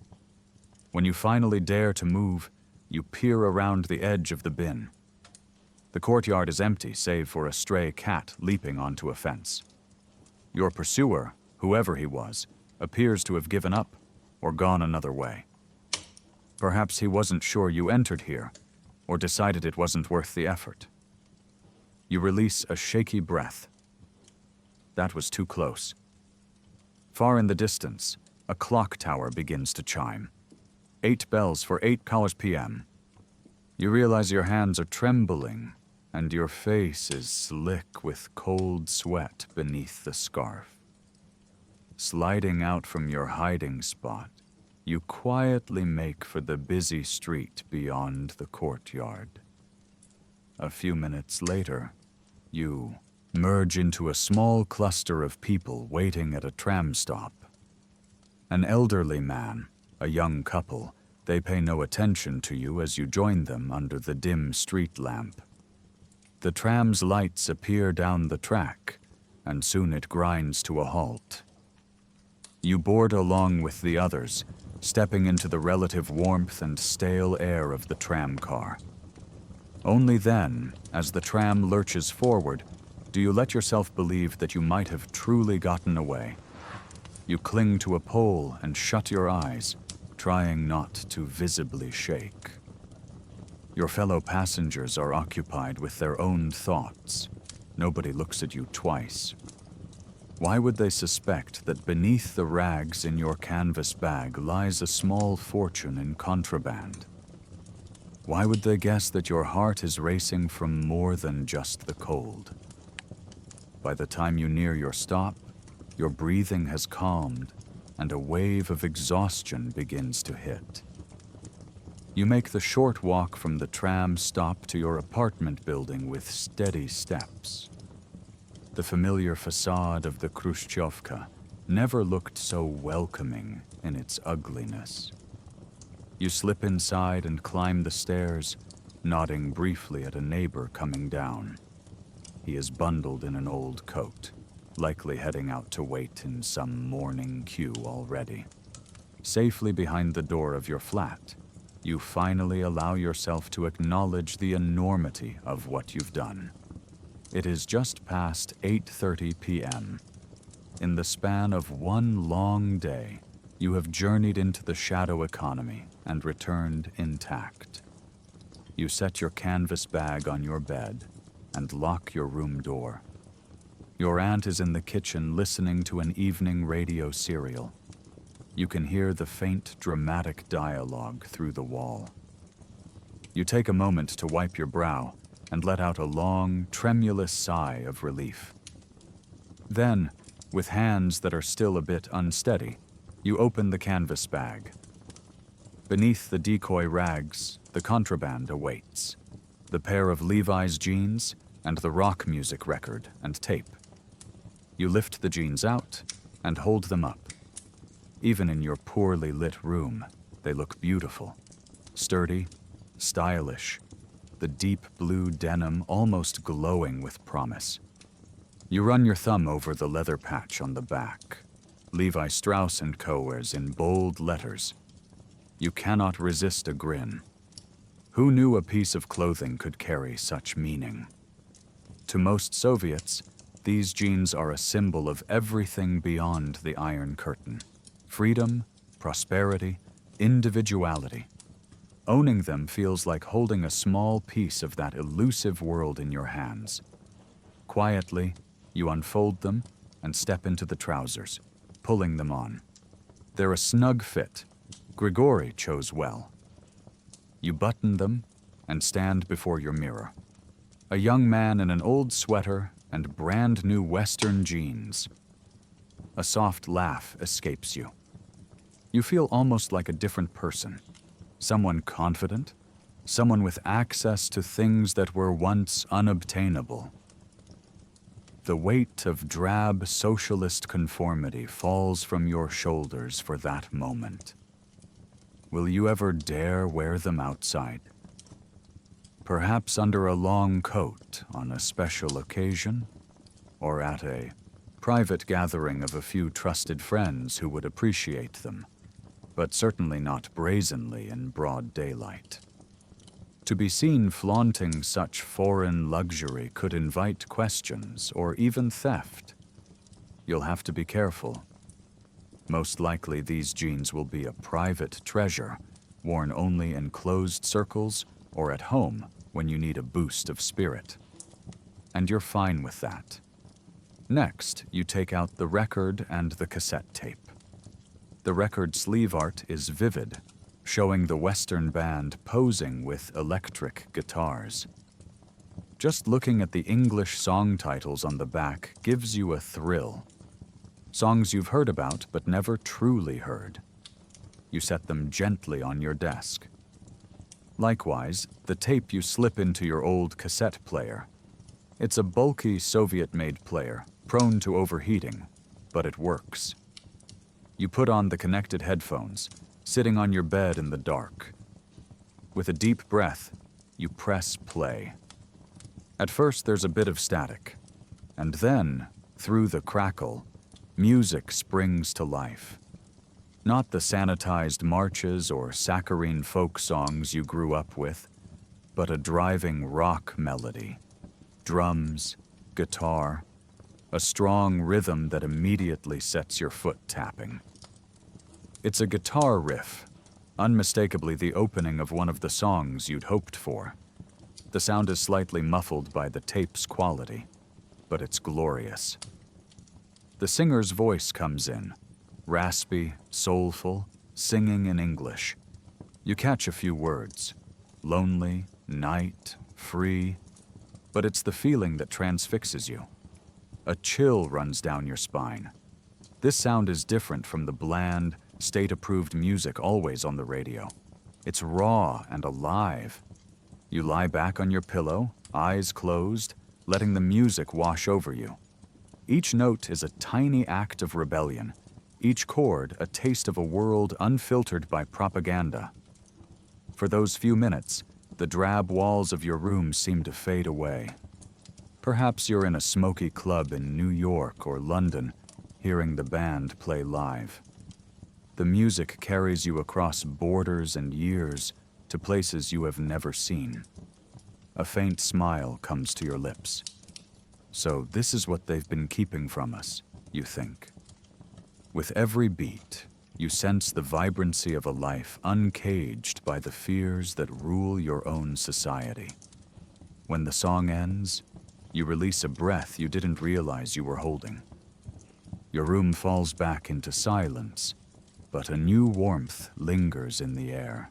When you finally dare to move, you peer around the edge of the bin. The courtyard is empty save for a stray cat leaping onto a fence. Your pursuer, whoever he was, appears to have given up or gone another way. Perhaps he wasn't sure you entered here, or decided it wasn't worth the effort. You release a shaky breath. That was too close. Far in the distance, a clock tower begins to chime. 8 bells for 8 p.m. You realize your hands are trembling, and your face is slick with cold sweat beneath the scarf. Sliding out from your hiding spot, you quietly make for the busy street beyond the courtyard. A few minutes later, you merge into a small cluster of people waiting at a tram stop. An elderly man, a young couple, they pay no attention to you as you join them under the dim street lamp. The tram's lights appear down the track, and soon it grinds to a halt. You board along with the others, stepping into the relative warmth and stale air of the tram car. Only then, as the tram lurches forward, do you let yourself believe that you might have truly gotten away. You cling to a pole and shut your eyes, trying not to visibly shake. Your fellow passengers are occupied with their own thoughts. Nobody looks at you twice. Why would they suspect that beneath the rags in your canvas bag lies a small fortune in contraband? Why would they guess that your heart is racing from more than just the cold? By the time you near your stop, your breathing has calmed, and a wave of exhaustion begins to hit. You make the short walk from the tram stop to your apartment building with steady steps. The familiar facade of the Khrushchevka never looked so welcoming in its ugliness. You slip inside and climb the stairs, nodding briefly at a neighbor coming down. He is bundled in an old coat, likely heading out to wait in some morning queue already. Safely behind the door of your flat, you finally allow yourself to acknowledge the enormity of what you've done. It is just past 8:30 p.m. In the span of one long day, you have journeyed into the shadow economy and returned intact. You set your canvas bag on your bed and lock your room door. Your aunt is in the kitchen listening to an evening radio serial. You can hear the faint, dramatic dialogue through the wall. You take a moment to wipe your brow and let out a long, tremulous sigh of relief. Then, with hands that are still a bit unsteady, you open the canvas bag. Beneath the decoy rags, the contraband awaits. The pair of Levi's jeans and the rock music record and tape. You lift the jeans out and hold them up. Even in your poorly lit room, they look beautiful, sturdy, stylish, the deep blue denim almost glowing with promise. You run your thumb over the leather patch on the back. Levi Strauss & Co. wears in bold letters. You cannot resist a grin. Who knew a piece of clothing could carry such meaning? To most Soviets, these jeans are a symbol of everything beyond the Iron Curtain. Freedom, prosperity, individuality. Owning them feels like holding a small piece of that elusive world in your hands. Quietly, you unfold them and step into the trousers, pulling them on. They're a snug fit. Grigori chose well. You button them and stand before your mirror. A young man in an old sweater and brand new Western jeans. A soft laugh escapes you. You feel almost like a different person. Someone confident, someone with access to things that were once unobtainable. The weight of drab socialist conformity falls from your shoulders for that moment. Will you ever dare wear them outside? Perhaps under a long coat on a special occasion, or at a private gathering of a few trusted friends who would appreciate them, but certainly not brazenly in broad daylight. To be seen flaunting such foreign luxury could invite questions or even theft. You'll have to be careful. Most likely these jeans will be a private treasure, worn only in closed circles or at home when you need a boost of spirit. And you're fine with that. Next, you take out the record and the cassette tape. The record sleeve art is vivid, showing the Western band posing with electric guitars. Just looking at the English song titles on the back gives you a thrill. Songs you've heard about but never truly heard. You set them gently on your desk. Likewise, the tape you slip into your old cassette player. It's a bulky Soviet-made player, prone to overheating, but it works. You put on the connected headphones, sitting on your bed in the dark. With a deep breath, you press play. At first, there's a bit of static, and then, through the crackle, music springs to life. Not the sanitized marches or saccharine folk songs you grew up with, but a driving rock melody. Drums, guitar, a strong rhythm that immediately sets your foot tapping. It's a guitar riff, unmistakably the opening of one of the songs you'd hoped for. The sound is slightly muffled by the tape's quality, but it's glorious. The singer's voice comes in, raspy, soulful, singing in English. You catch a few words: lonely, night, free, but it's the feeling that transfixes you. A chill runs down your spine. This sound is different from the bland, state-approved music always on the radio. It's raw and alive. You lie back on your pillow, eyes closed, letting the music wash over you. Each note is a tiny act of rebellion, each chord a taste of a world unfiltered by propaganda. For those few minutes, the drab walls of your room seem to fade away. Perhaps you're in a smoky club in New York or London, hearing the band play live. The music carries you across borders and years to places you have never seen. A faint smile comes to your lips. So this is what they've been keeping from us, you think. With every beat, you sense the vibrancy of a life uncaged by the fears that rule your own society. When the song ends, you release a breath you didn't realize you were holding. Your room falls back into silence, but a new warmth lingers in the air.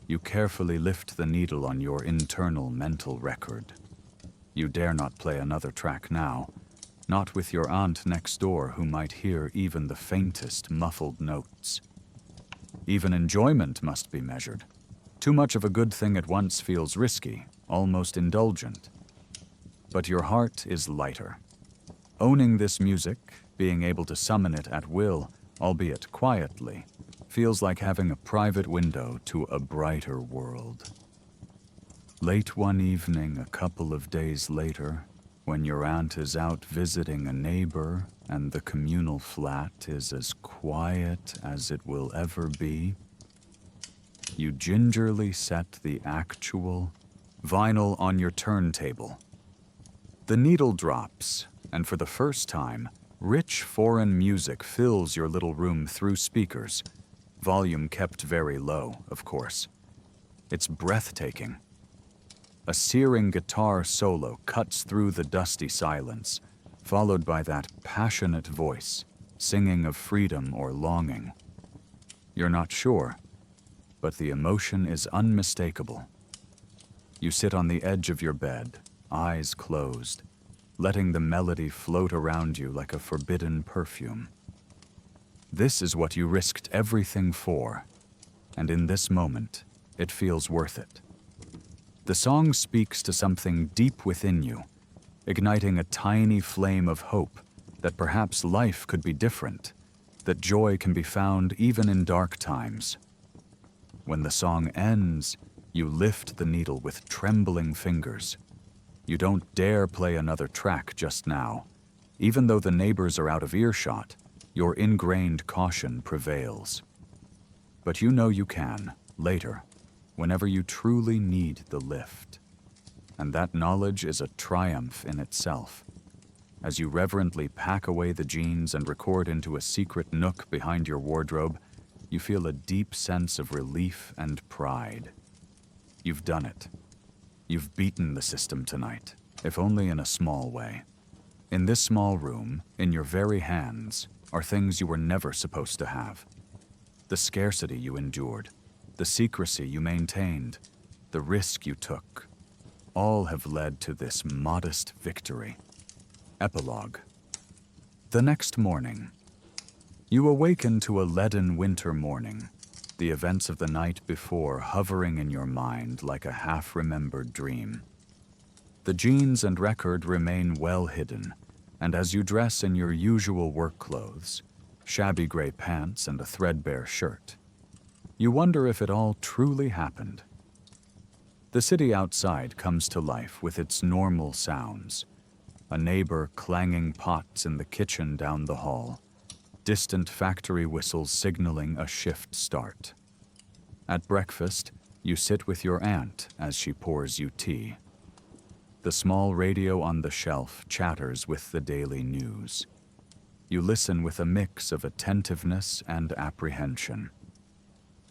You carefully lift the needle on your internal mental record. You dare not play another track now, not with your aunt next door who might hear even the faintest muffled notes. Even enjoyment must be measured. Too much of a good thing at once feels risky, almost indulgent. But your heart is lighter. Owning this music, being able to summon it at will, albeit quietly, feels like having a private window to a brighter world. Late one evening, a couple of days later, when your aunt is out visiting a neighbor and the communal flat is as quiet as it will ever be, you gingerly set the actual vinyl on your turntable. The needle drops, and for the first time, rich foreign music fills your little room through speakers, volume kept very low, of course. It's breathtaking. A searing guitar solo cuts through the dusty silence, followed by that passionate voice, singing of freedom or longing. You're not sure, but the emotion is unmistakable. You sit on the edge of your bed, eyes closed, letting the melody float around you like a forbidden perfume. This is what you risked everything for, and in this moment, it feels worth it. The song speaks to something deep within you, igniting a tiny flame of hope that perhaps life could be different, that joy can be found even in dark times. When the song ends, you lift the needle with trembling fingers. You don't dare play another track just now. Even though the neighbors are out of earshot, your ingrained caution prevails. But you know you can, later, whenever you truly need the lift. And that knowledge is a triumph in itself. As you reverently pack away the jeans and record into a secret nook behind your wardrobe, you feel a deep sense of relief and pride. You've done it. You've beaten the system tonight, if only in a small way. In this small room, in your very hands, are things you were never supposed to have. The scarcity you endured, the secrecy you maintained, the risk you took, all have led to this modest victory. Epilogue. The next morning. You awaken to a leaden winter morning, the events of the night before hovering in your mind like a half-remembered dream. The jeans and record remain well hidden, and as you dress in your usual work clothes, shabby gray pants and a threadbare shirt, you wonder if it all truly happened. The city outside comes to life with its normal sounds. A neighbor clanging pots in the kitchen down the hall, distant factory whistles signaling a shift start. At breakfast, you sit with your aunt as she pours you tea. The small radio on the shelf chatters with the daily news. You listen with a mix of attentiveness and apprehension.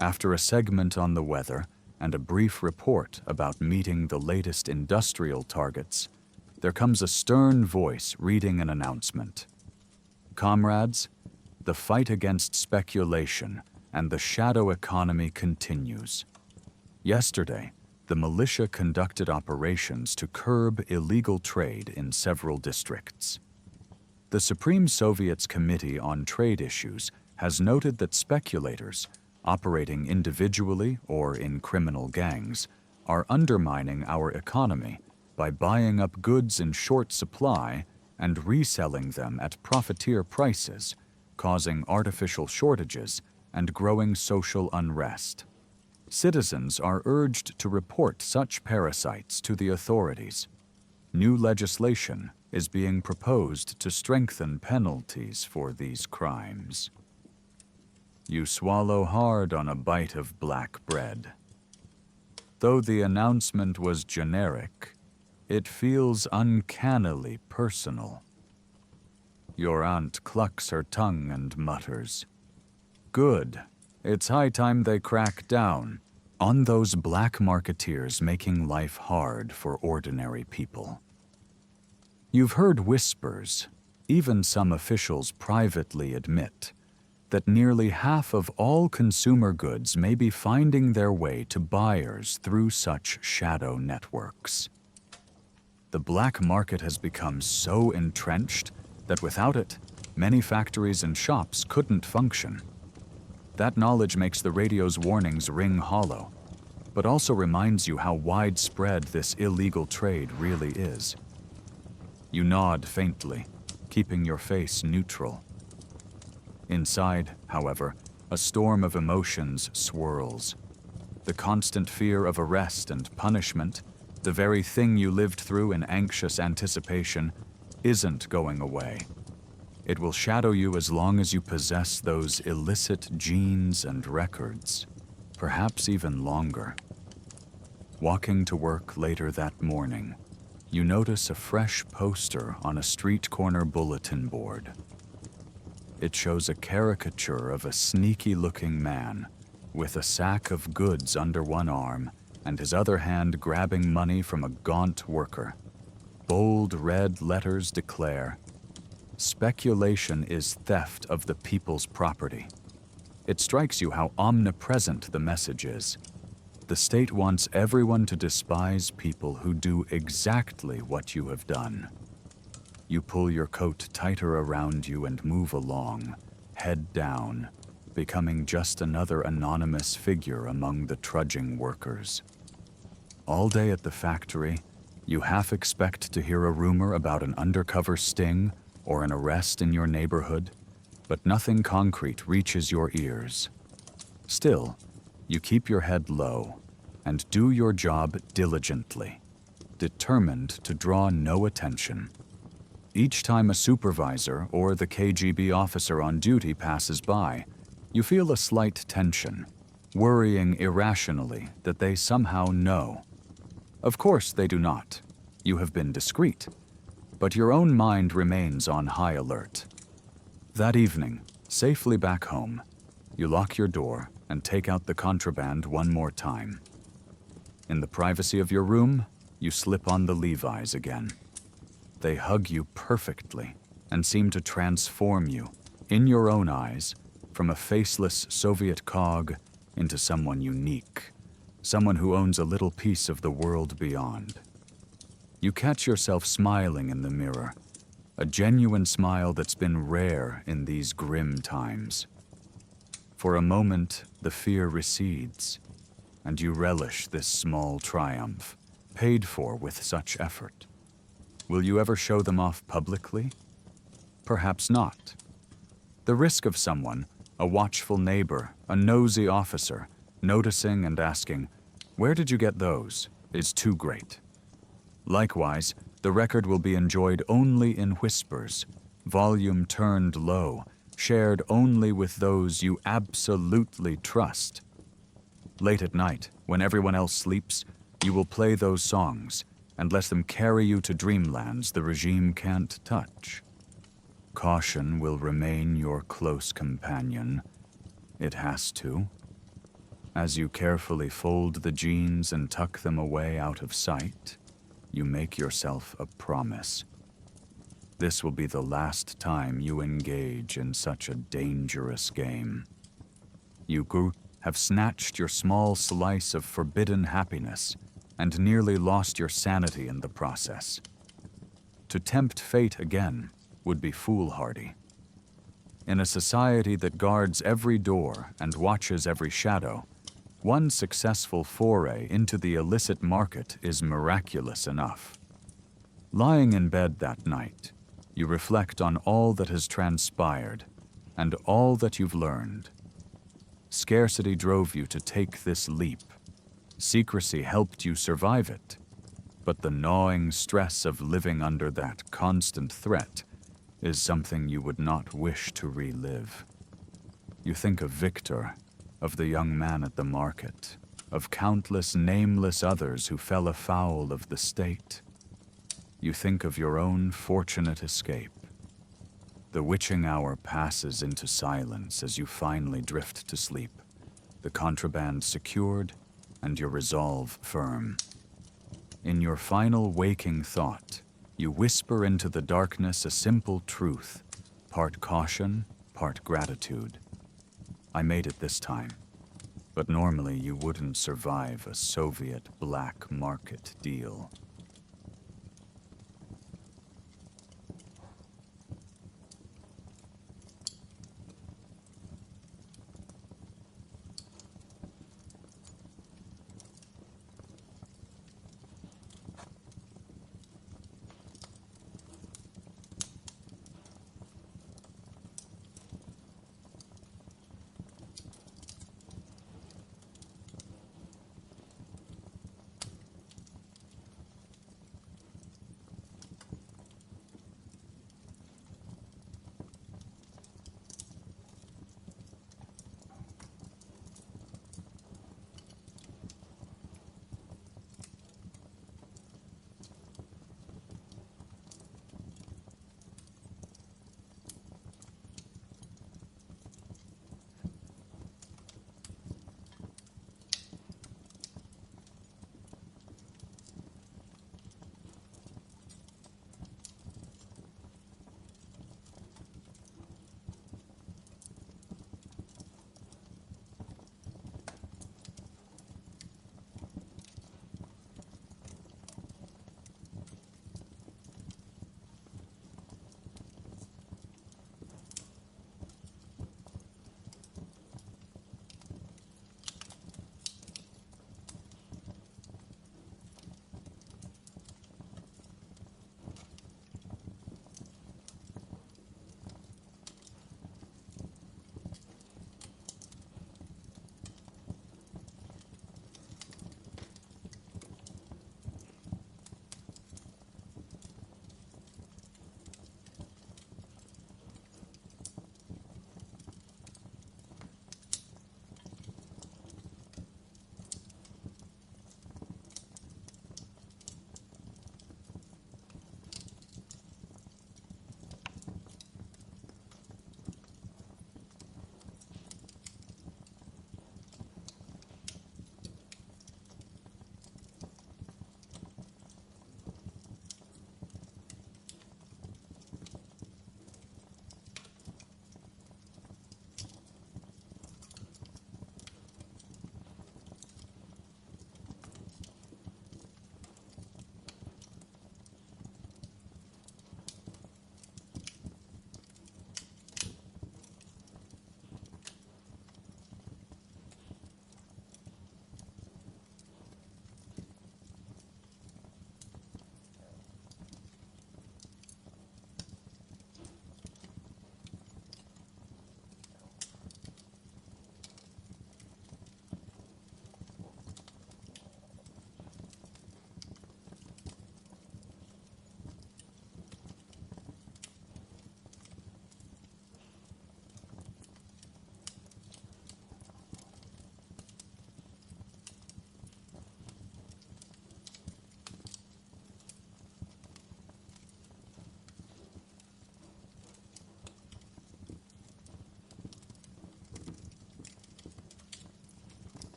After a segment on the weather and a brief report about meeting the latest industrial targets, there comes a stern voice reading an announcement. Comrades, the fight against speculation and the shadow economy continues. Yesterday, the militia conducted operations to curb illegal trade in several districts. The Supreme Soviet's Committee on Trade Issues has noted that speculators, operating individually or in criminal gangs, are undermining our economy by buying up goods in short supply and reselling them at profiteer prices, causing artificial shortages and growing social unrest. Citizens are urged to report such parasites to the authorities. New legislation is being proposed to strengthen penalties for these crimes. You swallow hard on a bite of black bread. Though the announcement was generic, it feels uncannily personal. Your aunt clucks her tongue and mutters, "Good. It's high time they crack down on those black marketeers making life hard for ordinary people." You've heard whispers, even some officials privately admit, that nearly half of all consumer goods may be finding their way to buyers through such shadow networks. The black market has become so entrenched that without it, many factories and shops couldn't function. That knowledge makes the radio's warnings ring hollow, but also reminds you how widespread this illegal trade really is. You nod faintly, keeping your face neutral. Inside, however, a storm of emotions swirls. The constant fear of arrest and punishment, the very thing you lived through in anxious anticipation, isn't going away. It will shadow you as long as you possess those illicit genes and records, perhaps even longer. Walking to work later that morning, you notice a fresh poster on a street corner bulletin board. It shows a caricature of a sneaky-looking man with a sack of goods under one arm and his other hand grabbing money from a gaunt worker. Bold red letters declare, "Speculation is theft of the people's property." It strikes you how omnipresent the message is. The state wants everyone to despise people who do exactly what you have done. You pull your coat tighter around you and move along, head down, becoming just another anonymous figure among the trudging workers. All day at the factory, you half expect to hear a rumor about an undercover sting or an arrest in your neighborhood, but nothing concrete reaches your ears. Still, you keep your head low and do your job diligently, determined to draw no attention. Each time a supervisor or the KGB officer on duty passes by, you feel a slight tension, worrying irrationally that they somehow know. Of course they do not. You have been discreet, but your own mind remains on high alert. That evening, safely back home, you lock your door and take out the contraband one more time. In the privacy of your room, you slip on the Levi's again. They hug you perfectly and seem to transform you, in your own eyes, from a faceless Soviet cog into someone unique, someone who owns a little piece of the world beyond. You catch yourself smiling in the mirror, a genuine smile that's been rare in these grim times. For a moment, the fear recedes, and you relish this small triumph, paid for with such effort. Will you ever show them off publicly? Perhaps not. The risk of someone, a watchful neighbor, a nosy officer, noticing and asking, "Where did you get those?" is too great. Likewise, the record will be enjoyed only in whispers, volume turned low, shared only with those you absolutely trust. Late at night, when everyone else sleeps, you will play those songs and let them carry you to dreamlands the regime can't touch. Caution will remain your close companion. It has to. As you carefully fold the jeans and tuck them away out of sight, you make yourself a promise. This will be the last time you engage in such a dangerous game. You have snatched your small slice of forbidden happiness and nearly lost your sanity in the process. To tempt fate again would be foolhardy. In a society that guards every door and watches every shadow, one successful foray into the illicit market is miraculous enough. Lying in bed that night, you reflect on all that has transpired and all that you've learned. Scarcity drove you to take this leap. Secrecy helped you survive it. But the gnawing stress of living under that constant threat is something you would not wish to relive. You think of Victor, of the young man at the market, of countless nameless others who fell afoul of the state. you think of your own fortunate escape. The witching hour passes into silence as you finally drift to sleep, the contraband secured and your resolve firm. In your final waking thought, you whisper into the darkness a simple truth, part caution, part gratitude. I made it this time, but normally you wouldn't survive a Soviet black market deal.